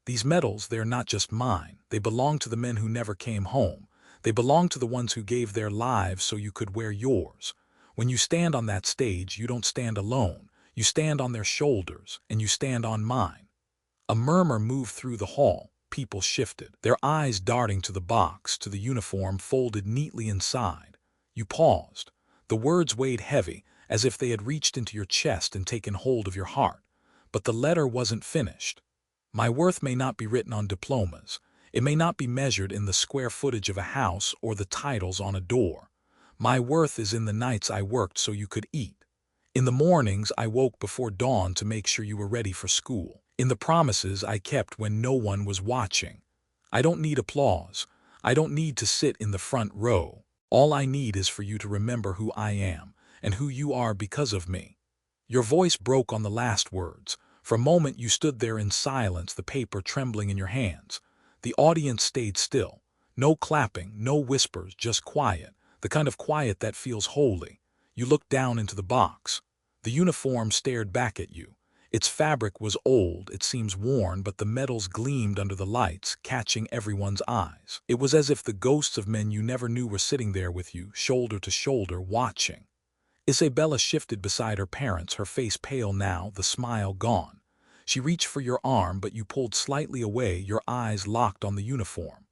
"These medals, they're not just mine. They belong to the men who never came home. They belong to the ones who gave their lives so you could wear yours. When you stand on that stage, you don't stand alone. You stand on their shoulders, and you stand on mine." A murmur moved through the hall. People shifted, their eyes darting to the box, to the uniform folded neatly inside. You paused. The words weighed heavy, as if they had reached into your chest and taken hold of your heart. But the letter wasn't finished. "My worth may not be written on diplomas. It may not be measured in the square footage of a house or the titles on a door. My worth is in the nights I worked so you could eat. In the mornings I woke before dawn to make sure you were ready for school. In the promises I kept when no one was watching. I don't need applause. I don't need to sit in the front row. All I need is for you to remember who I am, and who you are because of me." Your voice broke on the last words. For a moment you stood there in silence, the paper trembling in your hands. The audience stayed still. No clapping, no whispers, just quiet, the kind of quiet that feels holy. You looked down into the box. The uniform stared back at you. Its fabric was old, it seems worn, but the metals gleamed under the lights, catching everyone's eyes. It was as if the ghosts of men you never knew were sitting there with you, shoulder to shoulder, watching. Isabella shifted beside her parents, her face pale now, the smile gone. She reached for your arm, but you pulled slightly away, your eyes locked on the uniform.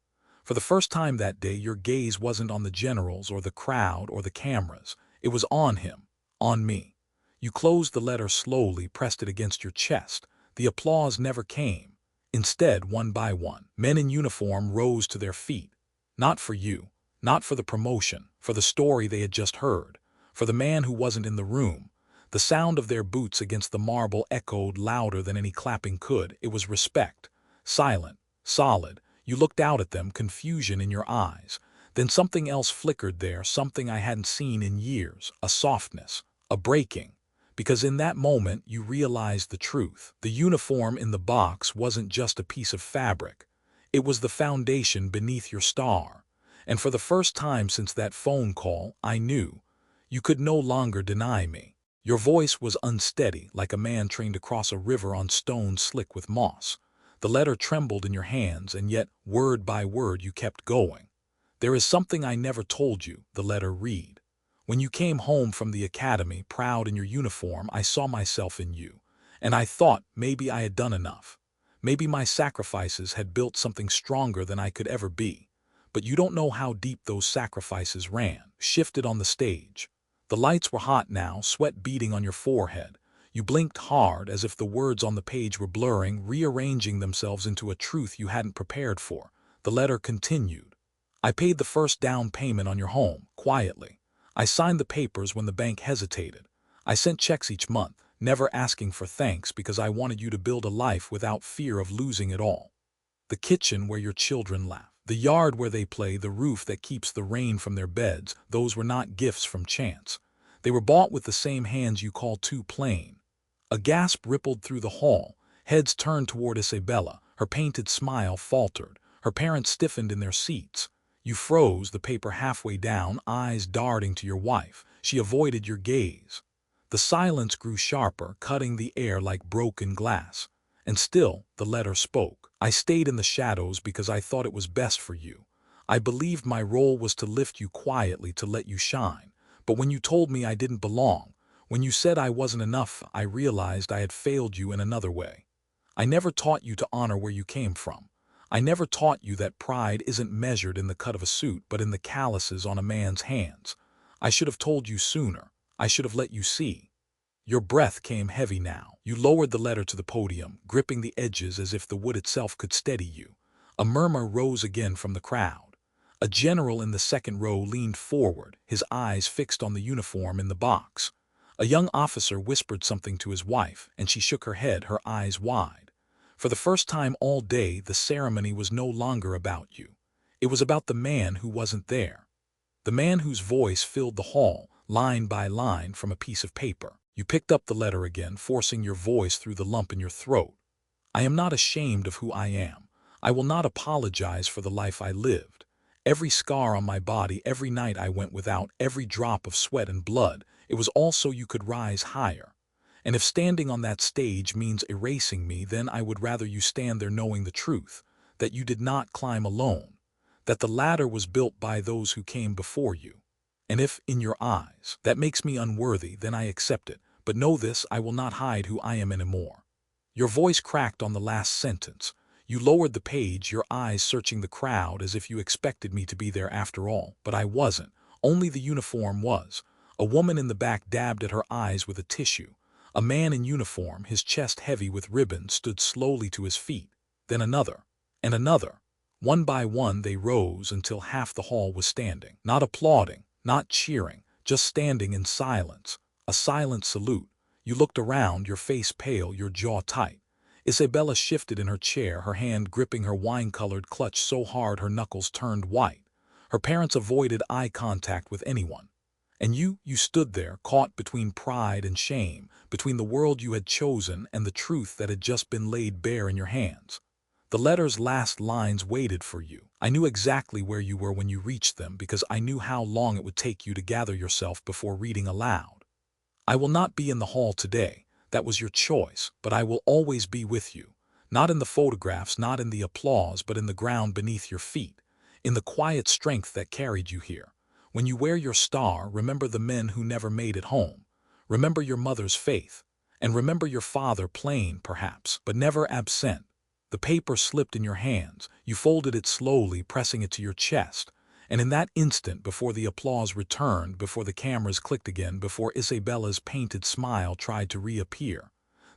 For the first time that day, your gaze wasn't on the generals or the crowd or the cameras. It was on him, on me. You closed the letter slowly, pressed it against your chest. The applause never came. Instead, one by one, men in uniform rose to their feet. Not for you, not for the promotion, for the story they had just heard. For the man who wasn't in the room. The sound of their boots against the marble echoed louder than any clapping could. It was respect. Silent, solid. You looked out at them, confusion in your eyes. Then something else flickered there, something I hadn't seen in years. A softness, a breaking. Because in that moment you realized the truth. The uniform in the box wasn't just a piece of fabric. It was the foundation beneath your star. And for the first time since that phone call, I knew. You could no longer deny me. Your voice was unsteady, like a man trained to cross a river on stones slick with moss. The letter trembled in your hands, and yet, word by word, you kept going. "There is something I never told you," the letter read. "When you came home from the academy, proud in your uniform, I saw myself in you. And I thought maybe I had done enough. Maybe my sacrifices had built something stronger than I could ever be. But you don't know how deep those sacrifices ran." Shifted on the stage. The lights were hot now, sweat beading on your forehead. You blinked hard, as if the words on the page were blurring, rearranging themselves into a truth you hadn't prepared for. The letter continued. "I paid the first down payment on your home, quietly. I signed the papers when the bank hesitated. I sent checks each month, never asking for thanks, because I wanted you to build a life without fear of losing it all. The kitchen where your children laugh, the yard where they play, the roof that keeps the rain from their beds, those were not gifts from chance. They were bought with the same hands you call too plain." A gasp rippled through the hall. Heads turned toward Isabella. Her painted smile faltered. Her parents stiffened in their seats. You froze, the paper halfway down, eyes darting to your wife. She avoided your gaze. The silence grew sharper, cutting the air like broken glass. And still, the letter spoke. "I stayed in the shadows because I thought it was best for you. I believed my role was to lift you quietly, to let you shine. But when you told me I didn't belong, When you said I wasn't enough, I realized I had failed you in another way. I never taught you to honor where you came from. I never taught you that pride isn't measured in the cut of a suit but in the calluses on a man's hands. I should have told you sooner. I should have let you see. Your breath came heavy now. You lowered the letter to the podium, gripping the edges as if the wood itself could steady you. A murmur rose again from the crowd. A general in the second row leaned forward, his eyes fixed on the uniform in the box. A young officer whispered something to his wife, and she shook her head, her eyes wide. For the first time all day, the ceremony was no longer about you. It was about the man who wasn't there. The man whose voice filled the hall, line by line from a piece of paper. You picked up the letter again, forcing your voice through the lump in your throat. I am not ashamed of who I am. I will not apologize for the life I lived. Every scar on my body, every night I went without, every drop of sweat and blood, it was all so you could rise higher. And if standing on that stage means erasing me, then I would rather you stand there knowing the truth, that you did not climb alone, that the ladder was built by those who came before you. And if, in your eyes, that makes me unworthy, then I accept it. But know this, I will not hide who I am anymore. Your voice cracked on the last sentence. You lowered the page, your eyes searching the crowd as if you expected me to be there after all. But I wasn't. Only the uniform was. A woman in the back dabbed at her eyes with a tissue. A man in uniform, his chest heavy with ribbons, stood slowly to his feet. Then another. And another. One by one they rose until half the hall was standing. Not applauding, not cheering, just standing in silence. A silent salute. You looked around, your face pale, your jaw tight. Isabella shifted in her chair, her hand gripping her wine-colored clutch so hard her knuckles turned white. Her parents avoided eye contact with anyone. And you stood there, caught between pride and shame, between the world you had chosen and the truth that had just been laid bare in your hands. The letter's last lines waited for you. I knew exactly where you were when you reached them because I knew how long it would take you to gather yourself before reading aloud. I will not be in the hall today. That was your choice, but I will always be with you. Not in the photographs, not in the applause, but in the ground beneath your feet, in the quiet strength that carried you here. When you wear your star, remember the men who never made it home. Remember your mother's faith. And remember your father, plain, perhaps, but never absent. The paper slipped in your hands. You folded it slowly, pressing it to your chest. And in that instant, before the applause returned, before the cameras clicked again, before Isabella's painted smile tried to reappear,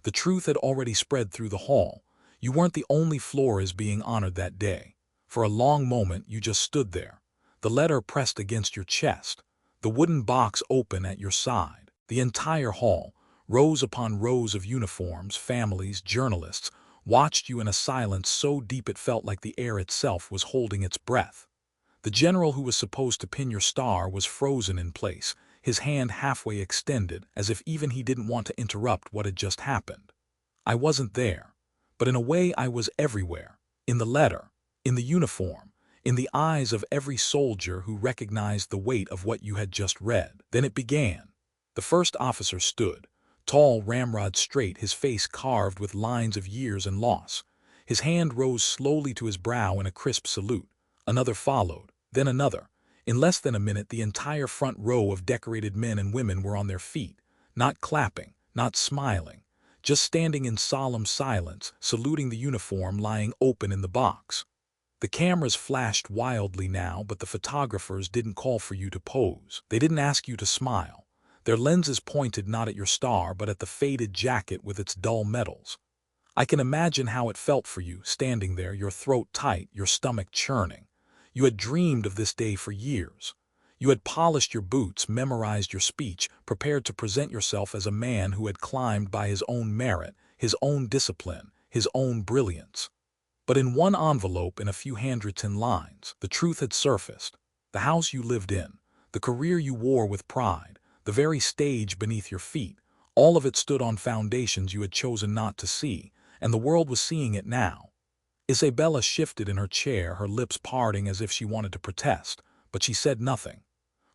the truth had already spread through the hall. You weren't the only Flores being honored that day. For a long moment, you just stood there, the letter pressed against your chest, the wooden box open at your side. The entire hall, rows upon rows of uniforms, families, journalists, watched you in a silence so deep it felt like the air itself was holding its breath. The general who was supposed to pin your star was frozen in place, his hand halfway extended, as if even he didn't want to interrupt what had just happened. I wasn't there, but in a way I was everywhere, in the letter, in the uniform, in the eyes of every soldier who recognized the weight of what you had just read. Then it began. The first officer stood, tall, ramrod straight, his face carved with lines of years and loss. His hand rose slowly to his brow in a crisp salute. Another followed, then another. In less than a minute, the entire front row of decorated men and women were on their feet, not clapping, not smiling, just standing in solemn silence, saluting the uniform lying open in the box. The cameras flashed wildly now, but the photographers didn't call for you to pose. They didn't ask you to smile. Their lenses pointed not at your star, but at the faded jacket with its dull metals. I can imagine how it felt for you, standing there, your throat tight, your stomach churning. You had dreamed of this day for years. You had polished your boots, memorized your speech, prepared to present yourself as a man who had climbed by his own merit, his own discipline, his own brilliance. But in one envelope, in a few handwritten lines, the truth had surfaced. The house you lived in, the career you wore with pride, the very stage beneath your feet, all of it stood on foundations you had chosen not to see, and the world was seeing it now. Isabella shifted in her chair, her lips parting as if she wanted to protest, but she said nothing.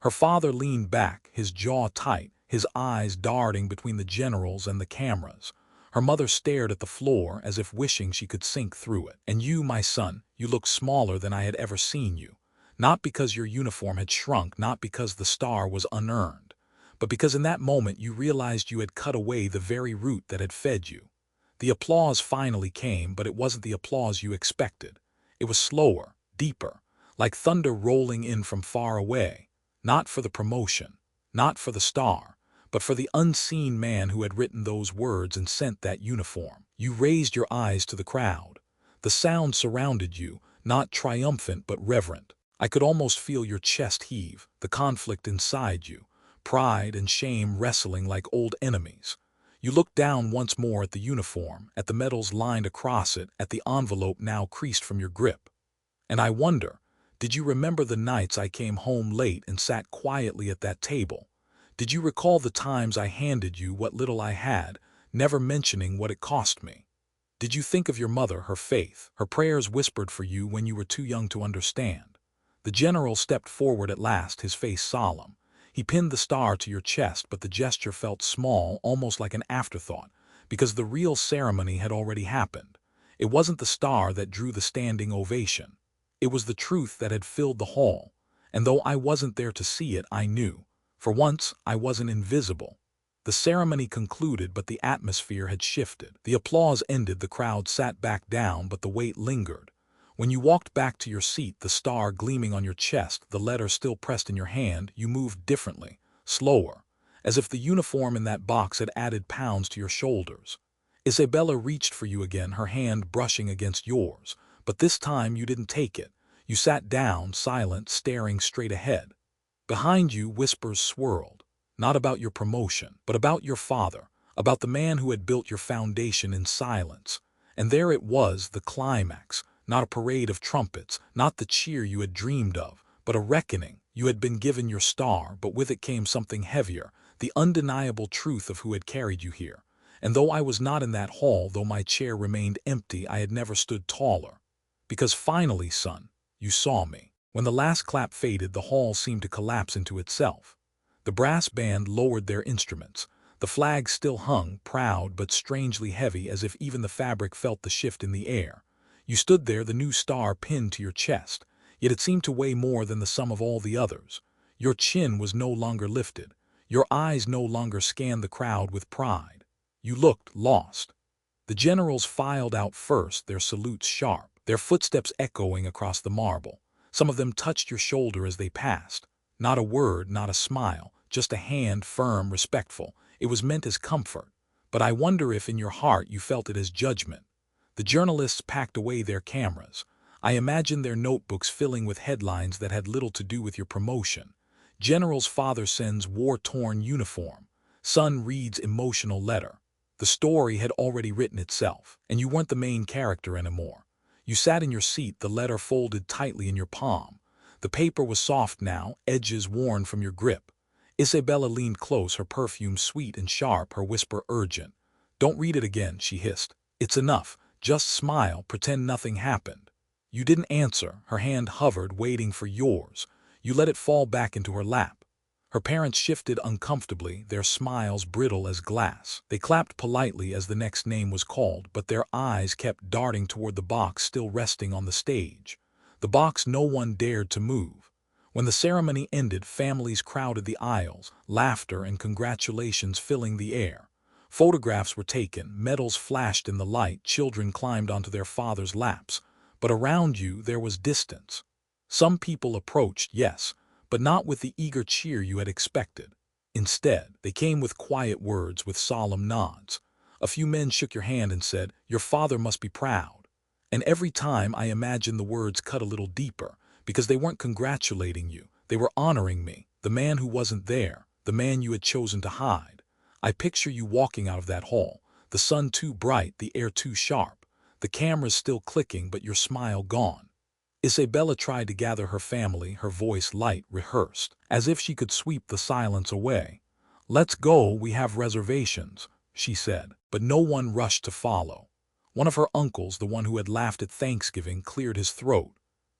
Her father leaned back, his jaw tight, his eyes darting between the generals and the cameras. Her mother stared at the floor as if wishing she could sink through it. And you, my son, you look smaller than I had ever seen you. Not because your uniform had shrunk, not because the star was unearned, but because in that moment you realized you had cut away the very root that had fed you. The applause finally came, but it wasn't the applause you expected. It was slower, deeper, like thunder rolling in from far away, not for the promotion, not for the star, but for the unseen man who had written those words and sent that uniform. You raised your eyes to the crowd. The sound surrounded you, not triumphant but reverent. I could almost feel your chest heave, the conflict inside you, pride and shame wrestling like old enemies. You looked down once more at the uniform, at the medals lined across it, at the envelope now creased from your grip. And I wonder, did you remember the nights I came home late and sat quietly at that table? Did you recall the times I handed you what little I had, never mentioning what it cost me? Did you think of your mother, her faith, her prayers whispered for you when you were too young to understand? The general stepped forward at last, his face solemn. He pinned the star to your chest, but the gesture felt small, almost like an afterthought, because the real ceremony had already happened. It wasn't the star that drew the standing ovation. It was the truth that had filled the hall, and though I wasn't there to see it, I knew. For once, I wasn't invisible. The ceremony concluded, but the atmosphere had shifted. The applause ended, the crowd sat back down, but the weight lingered. When you walked back to your seat, the star gleaming on your chest, the letter still pressed in your hand, you moved differently, slower, as if the uniform in that box had added pounds to your shoulders. Isabella reached for you again, her hand brushing against yours, but this time you didn't take it. You sat down, silent, staring straight ahead. Behind you, whispers swirled, not about your promotion, but about your father, about the man who had built your foundation in silence. And there it was, the climax, not a parade of trumpets, not the cheer you had dreamed of, but a reckoning. You had been given your star, but with it came something heavier, the undeniable truth of who had carried you here. And though I was not in that hall, though my chair remained empty, I had never stood taller. Because finally, son, you saw me. When the last clap faded, the hall seemed to collapse into itself. The brass band lowered their instruments. The flag still hung, proud but strangely heavy, as if even the fabric felt the shift in the air. You stood there, the new star pinned to your chest, yet it seemed to weigh more than the sum of all the others. Your chin was no longer lifted. Your eyes no longer scanned the crowd with pride. You looked lost. The generals filed out first, their salutes sharp, their footsteps echoing across the marble. Some of them touched your shoulder as they passed. Not a word, not a smile, just a hand, firm, respectful. It was meant as comfort. But I wonder if in your heart you felt it as judgment. The journalists packed away their cameras. I imagine their notebooks filling with headlines that had little to do with your promotion. General's father sends war-torn uniform. Son reads emotional letter. The story had already written itself, and you weren't the main character anymore. You sat in your seat, the letter folded tightly in your palm. The paper was soft now, edges worn from your grip. Isabella leaned close, her perfume sweet and sharp, her whisper urgent. "Don't read it again," she hissed. "It's enough. Just smile, pretend nothing happened." You didn't answer. Her hand hovered, waiting for yours. You let it fall back into her lap. Her parents shifted uncomfortably, their smiles brittle as glass. They clapped politely as the next name was called, but their eyes kept darting toward the box still resting on the stage. The box no one dared to move. When the ceremony ended, families crowded the aisles, laughter and congratulations filling the air. Photographs were taken, medals flashed in the light, children climbed onto their fathers' laps. But around you there was distance. Some people approached, yes, but not with the eager cheer you had expected. Instead, they came with quiet words, with solemn nods. A few men shook your hand and said, "Your father must be proud." And every time I imagined the words cut a little deeper, because they weren't congratulating you, they were honoring me, the man who wasn't there, the man you had chosen to hide. I picture you walking out of that hall, the sun too bright, the air too sharp, the cameras still clicking, but your smile gone. Isabella tried to gather her family, her voice light, rehearsed, as if she could sweep the silence away. "Let's go, we have reservations," she said, but no one rushed to follow. One of her uncles, the one who had laughed at Thanksgiving, cleared his throat.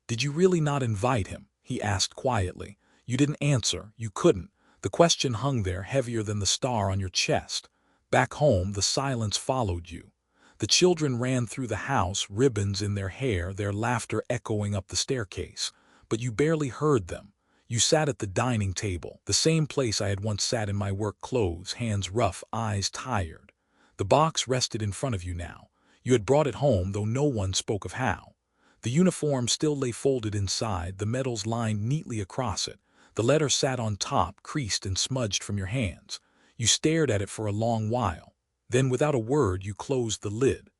"Did you really not invite him?" he asked quietly. You didn't answer, you couldn't. The question hung there, heavier than the star on your chest. Back home, the silence followed you. The children ran through the house, ribbons in their hair, their laughter echoing up the staircase. But you barely heard them. You sat at the dining table, the same place I had once sat in my work clothes, hands rough, eyes tired. The box rested in front of you now. You had brought it home, though no one spoke of how. The uniform still lay folded inside, the medals lined neatly across it. The letter sat on top, creased and smudged from your hands. You stared at it for a long while. Then, without a word, you closed the lid.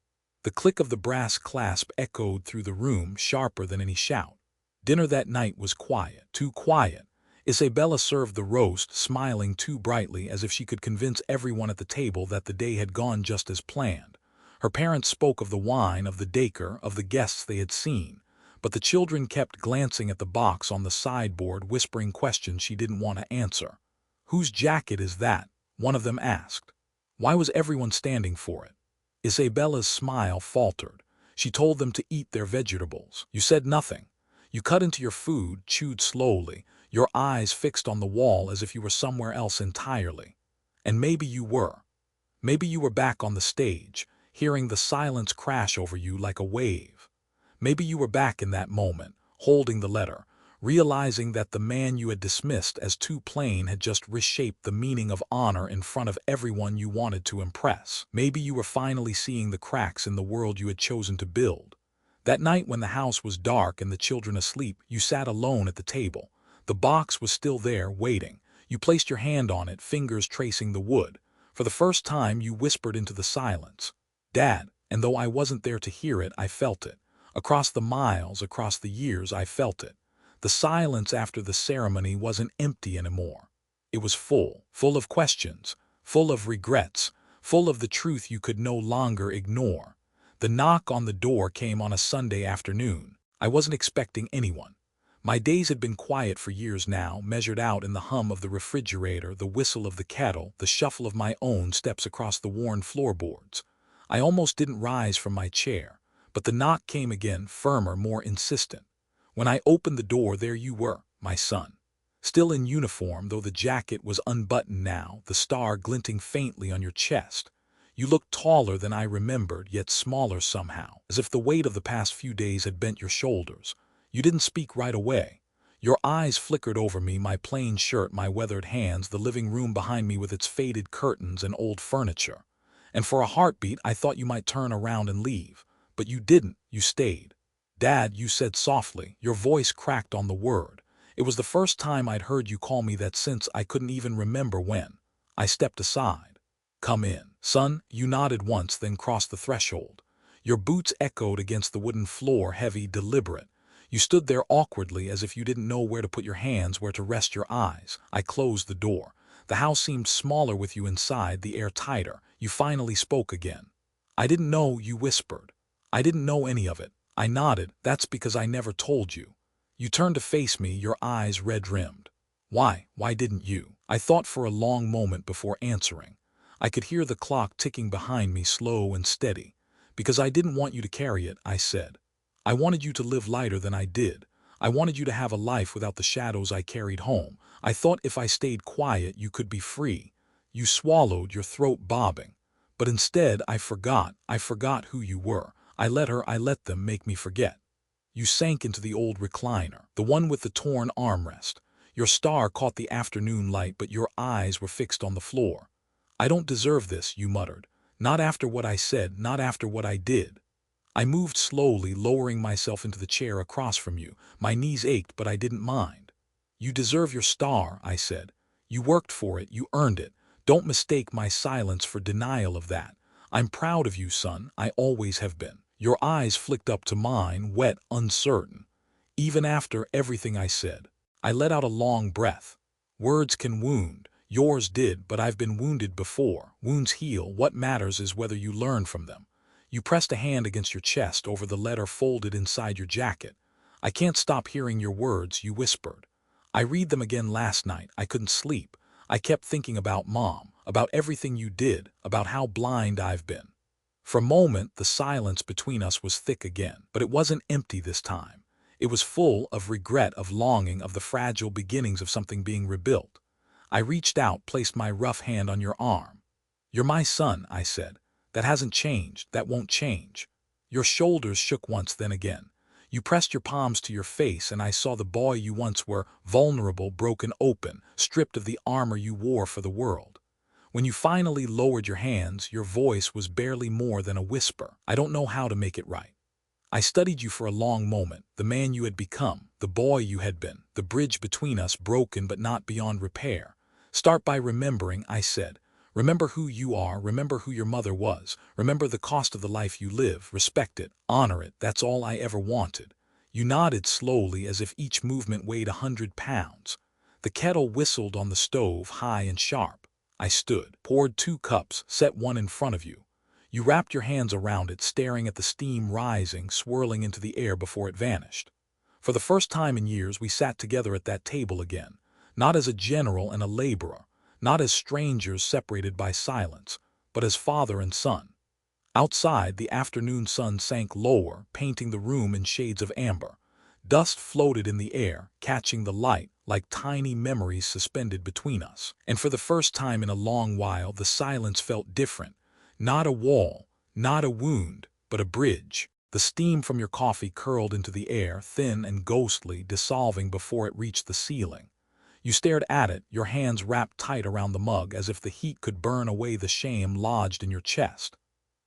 The click of the brass clasp echoed through the room, sharper than any shout. Dinner that night was quiet, too quiet. Isabella served the roast, smiling too brightly, as if she could convince everyone at the table that the day had gone just as planned. Her parents spoke of the wine, of the Dacre, of the guests they had seen, but the children kept glancing at the box on the sideboard, whispering questions she didn't want to answer. "Whose jacket is that?" one of them asked. Why was everyone standing for it? Isabella's smile faltered. She told them to eat their vegetables. You said nothing. You cut into your food, chewed slowly, your eyes fixed on the wall as if you were somewhere else entirely. And maybe you were. Maybe you were back on the stage, hearing the silence crash over you like a wave. Maybe you were back in that moment, holding the letter, realizing that the man you had dismissed as too plain had just reshaped the meaning of honor in front of everyone you wanted to impress. Maybe you were finally seeing the cracks in the world you had chosen to build. That night when the house was dark and the children asleep, you sat alone at the table. The box was still there, waiting. You placed your hand on it, fingers tracing the wood. For the first time, you whispered into the silence, "Dad," and though I wasn't there to hear it, I felt it. Across the miles, across the years, I felt it. The silence after the ceremony wasn't empty anymore. It was full, full of questions, full of regrets, full of the truth you could no longer ignore. The knock on the door came on a Sunday afternoon. I wasn't expecting anyone. My days had been quiet for years now, measured out in the hum of the refrigerator, the whistle of the kettle, the shuffle of my own steps across the worn floorboards. I almost didn't rise from my chair, but the knock came again, firmer, more insistent. When I opened the door, there you were, my son. Still in uniform, though the jacket was unbuttoned now, the star glinting faintly on your chest. You looked taller than I remembered, yet smaller somehow, as if the weight of the past few days had bent your shoulders. You didn't speak right away. Your eyes flickered over me, my plain shirt, my weathered hands, the living room behind me with its faded curtains and old furniture. And for a heartbeat, I thought you might turn around and leave. But you didn't, you stayed. "Dad," you said softly, your voice cracked on the word. It was the first time I'd heard you call me that since I couldn't even remember when. I stepped aside. "Come in, son." You nodded once, then crossed the threshold. Your boots echoed against the wooden floor, heavy, deliberate. You stood there awkwardly, as if you didn't know where to put your hands, where to rest your eyes. I closed the door. The house seemed smaller with you inside, the air tighter. You finally spoke again. "I didn't know," you whispered. "I didn't know any of it." I nodded. "That's because I never told you." You turned to face me, your eyes red-rimmed. Why didn't you?" I thought for a long moment before answering. I could hear the clock ticking behind me, slow and steady. "Because I didn't want you to carry it," I said. "I wanted you to live lighter than I did. I wanted you to have a life without the shadows I carried home. I thought if I stayed quiet, you could be free." You swallowed, your throat bobbing. "But instead, I forgot who you were. I let them make me forget." You sank into the old recliner, the one with the torn armrest. Your star caught the afternoon light, but your eyes were fixed on the floor. "I don't deserve this," you muttered. "Not after what I said, not after what I did." I moved slowly, lowering myself into the chair across from you. My knees ached, but I didn't mind. "You deserve your star," I said. "You worked for it, you earned it. Don't mistake my silence for denial of that. I'm proud of you, son. I always have been." Your eyes flicked up to mine, wet, uncertain. "Even after everything I said." I let out a long breath. "Words can wound. Yours did, but I've been wounded before. Wounds heal. What matters is whether you learn from them." You pressed a hand against your chest over the letter folded inside your jacket. "I can't stop hearing your words," you whispered. "I read them again last night. I couldn't sleep. I kept thinking about Mom, about everything you did, about how blind I've been." For a moment, the silence between us was thick again, but it wasn't empty this time. It was full of regret, of longing, of the fragile beginnings of something being rebuilt. I reached out, placed my rough hand on your arm. "You're my son," I said. "That hasn't changed. That won't change." Your shoulders shook once, then again. You pressed your palms to your face, and I saw the boy you once were, vulnerable, broken open, stripped of the armor you wore for the world. When you finally lowered your hands, your voice was barely more than a whisper. I don't know how to make it right. I studied you for a long moment, the man you had become, the boy you had been, the bridge between us broken but not beyond repair. Start by remembering, I said. Remember who you are, remember who your mother was, remember the cost of the life you live, respect it, honor it, that's all I ever wanted. You nodded slowly as if each movement weighed 100 pounds. The kettle whistled on the stove, high and sharp. I stood, poured 2 cups, set one in front of you. You wrapped your hands around it, staring at the steam rising, swirling into the air before it vanished. For the first time in years, we sat together at that table again, not as a general and a laborer, not as strangers separated by silence, but as father and son. Outside, the afternoon sun sank lower, painting the room in shades of amber. Dust floated in the air, catching the light, like tiny memories suspended between us. And for the first time in a long while, the silence felt different. Not a wall, not a wound, but a bridge. The steam from your coffee curled into the air, thin and ghostly, dissolving before it reached the ceiling. You stared at it, your hands wrapped tight around the mug as if the heat could burn away the shame lodged in your chest.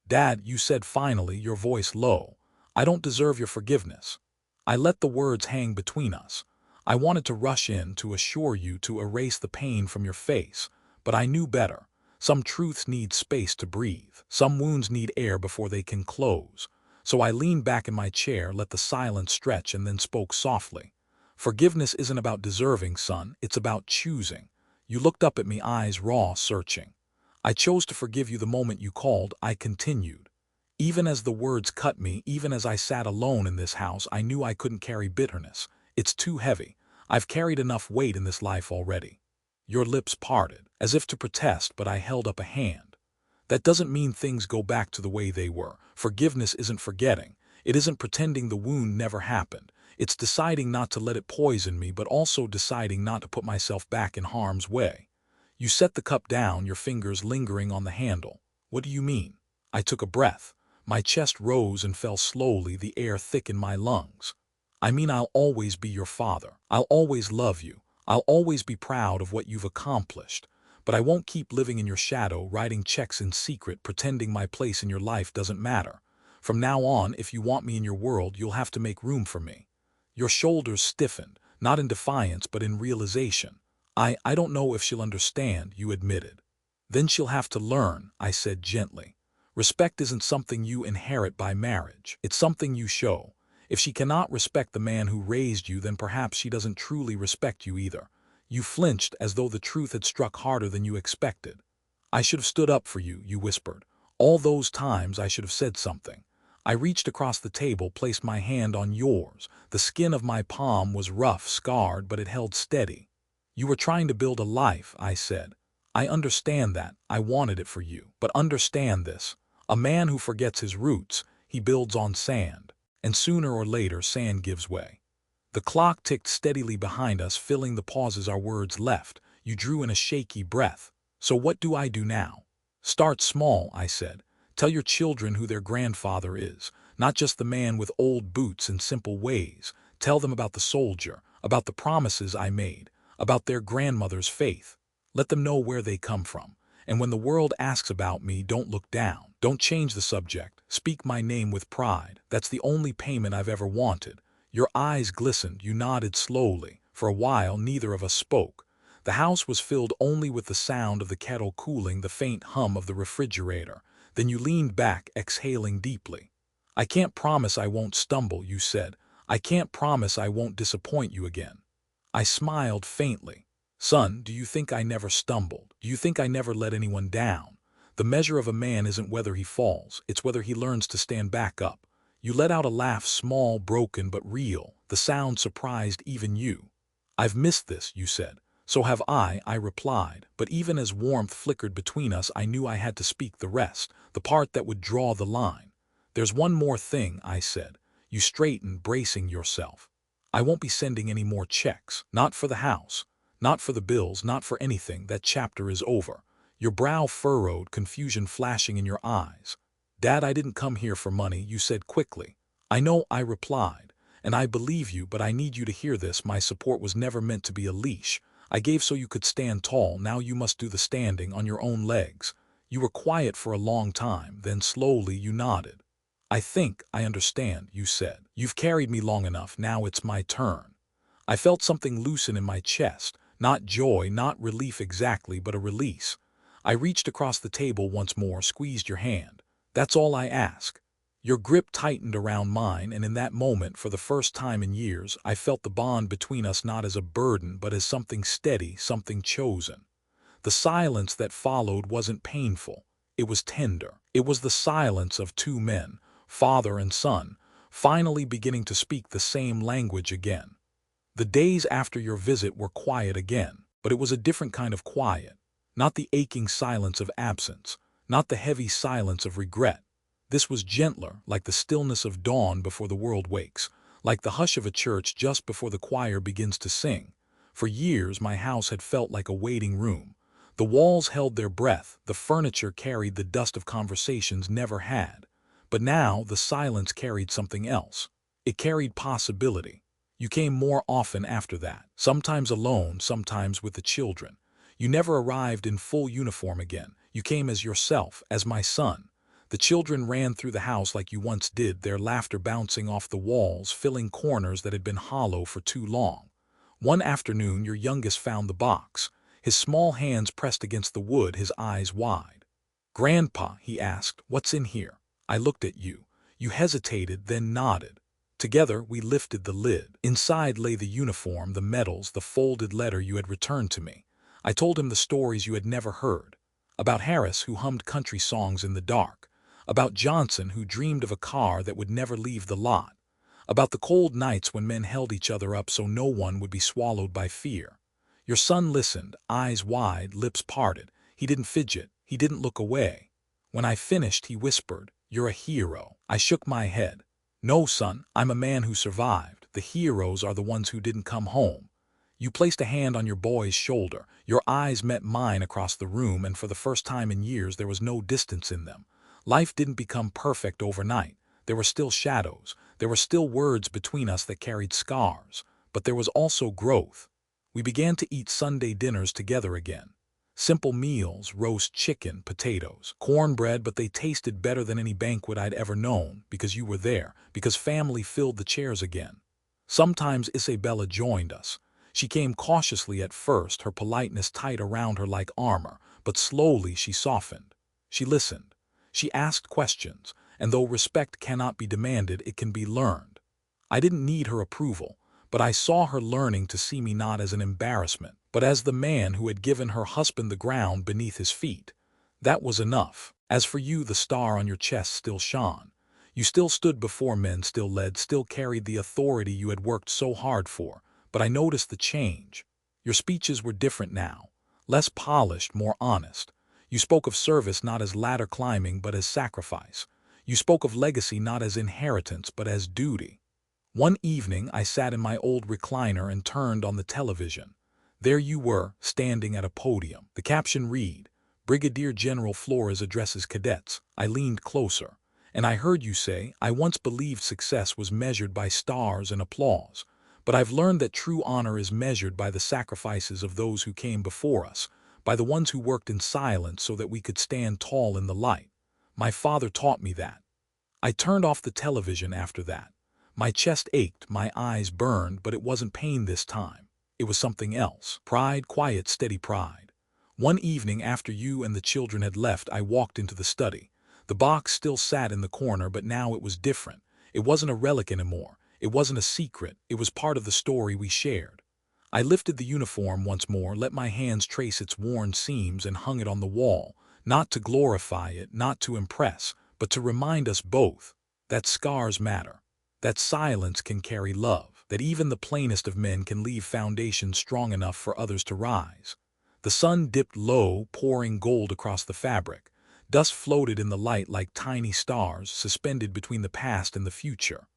Dad, you said finally, your voice low, I don't deserve your forgiveness. I let the words hang between us. I wanted to rush in, to assure you, to erase the pain from your face, but I knew better. Some truths need space to breathe. Some wounds need air before they can close. So I leaned back in my chair, let the silence stretch, and then spoke softly. Forgiveness isn't about deserving, son. It's about choosing. You looked up at me, eyes raw, searching. I chose to forgive you the moment you called, I continued. Even as the words cut me, even as I sat alone in this house, I knew I couldn't carry bitterness. It's too heavy. I've carried enough weight in this life already. Your lips parted, as if to protest, but I held up a hand. That doesn't mean things go back to the way they were. Forgiveness isn't forgetting. It isn't pretending the wound never happened. It's deciding not to let it poison me, but also deciding not to put myself back in harm's way. You set the cup down, your fingers lingering on the handle. What do you mean? I took a breath. My chest rose and fell slowly, the air thick in my lungs. I mean, I'll always be your father. I'll always love you. I'll always be proud of what you've accomplished. But I won't keep living in your shadow, writing checks in secret, pretending my place in your life doesn't matter. From now on, if you want me in your world, you'll have to make room for me. Your shoulders stiffened, not in defiance, but in realization. I don't know if she'll understand, you admitted. Then she'll have to learn, I said gently. Respect isn't something you inherit by marriage. It's something you show. If she cannot respect the man who raised you, then perhaps she doesn't truly respect you either. You flinched as though the truth had struck harder than you expected. I should have stood up for you, you whispered. All those times I should have said something. I reached across the table, placed my hand on yours. The skin of my palm was rough, scarred, but it held steady. You were trying to build a life, I said. I understand that. I wanted it for you. But understand this. A man who forgets his roots, he builds on sand. And sooner or later, sand gives way. The clock ticked steadily behind us, filling the pauses our words left. You drew in a shaky breath. So what do I do now? Start small, I said. Tell your children who their grandfather is, not just the man with old boots and simple ways. Tell them about the soldier, about the promises I made, about their grandmother's faith. Let them know where they come from. And when the world asks about me, don't look down. Don't change the subject. Speak my name with pride. That's the only payment I've ever wanted. Your eyes glistened. You nodded slowly. For a while, neither of us spoke. The house was filled only with the sound of the kettle cooling, the faint hum of the refrigerator. Then you leaned back, exhaling deeply. I can't promise I won't stumble, you said. I can't promise I won't disappoint you again. I smiled faintly. Son, do you think I never stumbled? Do you think I never let anyone down? The measure of a man isn't whether he falls, it's whether he learns to stand back up. You let out a laugh, small, broken, but real. The sound surprised even you. I've missed this, you said. So have I replied. But even as warmth flickered between us, I knew I had to speak the rest, the part that would draw the line. There's one more thing, I said. You straightened, bracing yourself. I won't be sending any more checks. Not for the house. Not for the bills, not for anything. That chapter is over. Your brow furrowed, confusion flashing in your eyes. Dad, I didn't come here for money, you said quickly. I know, I replied. And I believe you, but I need you to hear this. My support was never meant to be a leash. I gave so you could stand tall. Now you must do the standing on your own legs. You were quiet for a long time, then slowly you nodded. I think I understand, you said. You've carried me long enough, now it's my turn. I felt something loosen in my chest, not joy, not relief exactly, but a release. I reached across the table once more, squeezed your hand. That's all I ask. Your grip tightened around mine, and in that moment, for the first time in years, I felt the bond between us not as a burden, but as something steady, something chosen. The silence that followed wasn't painful. It was tender. It was the silence of two men, father and son, finally beginning to speak the same language again. The days after your visit were quiet again, but it was a different kind of quiet. Not the aching silence of absence, not the heavy silence of regret. This was gentler, like the stillness of dawn before the world wakes, like the hush of a church just before the choir begins to sing. For years my house had felt like a waiting room. The walls held their breath, the furniture carried the dust of conversations never had. But now the silence carried something else. It carried possibility. You came more often after that, sometimes alone, sometimes with the children. You never arrived in full uniform again. You came as yourself, as my son. The children ran through the house like you once did, their laughter bouncing off the walls, filling corners that had been hollow for too long. One afternoon your youngest found the box, his small hands pressed against the wood, his eyes wide. "Grandpa," he asked, "what's in here?" I looked at you. You hesitated, then nodded. Together we lifted the lid. Inside lay the uniform, the medals, the folded letter you had returned to me. I told him the stories you had never heard. About Harris, who hummed country songs in the dark. About Johnson, who dreamed of a car that would never leave the lot. About the cold nights when men held each other up so no one would be swallowed by fear. Your son listened, eyes wide, lips parted. He didn't fidget. He didn't look away. When I finished, he whispered, "You're a hero." I shook my head. "No, son, I'm a man who survived. The heroes are the ones who didn't come home." You placed a hand on your boy's shoulder. Your eyes met mine across the room, and for the first time in years there was no distance in them. Life didn't become perfect overnight. There were still shadows. There were still words between us that carried scars. But there was also growth. We began to eat Sunday dinners together again. Simple meals, roast chicken, potatoes, cornbread, but they tasted better than any banquet I'd ever known, because you were there, because family filled the chairs again. Sometimes Isabella joined us. She came cautiously at first, her politeness tight around her like armor, but slowly she softened. She listened. She asked questions, and though respect cannot be demanded, it can be learned. I didn't need her approval, but I saw her learning to see me not as an embarrassment, but as the man who had given her husband the ground beneath his feet. That was enough. As for you, the star on your chest still shone. You still stood before men, still led, still carried the authority you had worked so hard for. But I noticed the change. Your speeches were different now, less polished, more honest. You spoke of service not as ladder climbing, but as sacrifice. You spoke of legacy not as inheritance, but as duty. One evening I sat in my old recliner and turned on the television. There you were, standing at a podium. The caption read, "Brigadier General Flores addresses cadets." I leaned closer, and I heard you say, "I once believed success was measured by stars and applause. But I've learned that true honor is measured by the sacrifices of those who came before us, by the ones who worked in silence so that we could stand tall in the light." My father taught me that. I turned off the television after that. My chest ached, my eyes burned, but it wasn't pain this time. It was something else. Pride, quiet, steady pride. One evening after you and the children had left, I walked into the study. The box still sat in the corner, but now it was different. It wasn't a relic anymore. It wasn't a secret. It was part of the story we shared. I lifted the uniform once more, let my hands trace its worn seams, and hung it on the wall, not to glorify it, not to impress, but to remind us both that scars matter, that silence can carry love, that even the plainest of men can leave foundations strong enough for others to rise. The sun dipped low, pouring gold across the fabric. Dust floated in the light like tiny stars, suspended between the past and the future.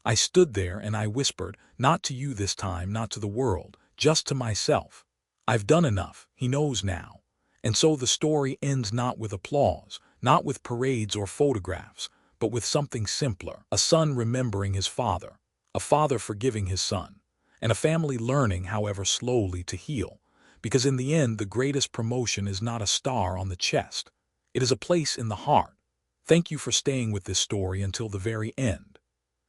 I stood there and I whispered, not to you this time, not to the world, just to myself. I've done enough, he knows now. And so the story ends not with applause, not with parades or photographs, but with something simpler, a son remembering his father, a father forgiving his son, and a family learning, however slowly, to heal. Because in the end, the greatest promotion is not a star on the chest. It is a place in the heart. Thank you for staying with this story until the very end.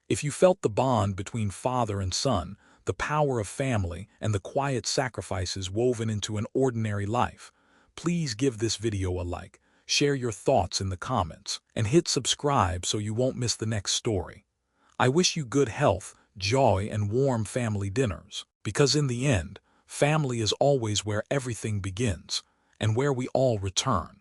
If you felt the bond between father and son, the power of family, and the quiet sacrifices woven into an ordinary life, please give this video a like, share your thoughts in the comments, and hit subscribe so you won't miss the next story. I wish you good health, joy, and warm family dinners, because in the end, family is always where everything begins, and where we all return.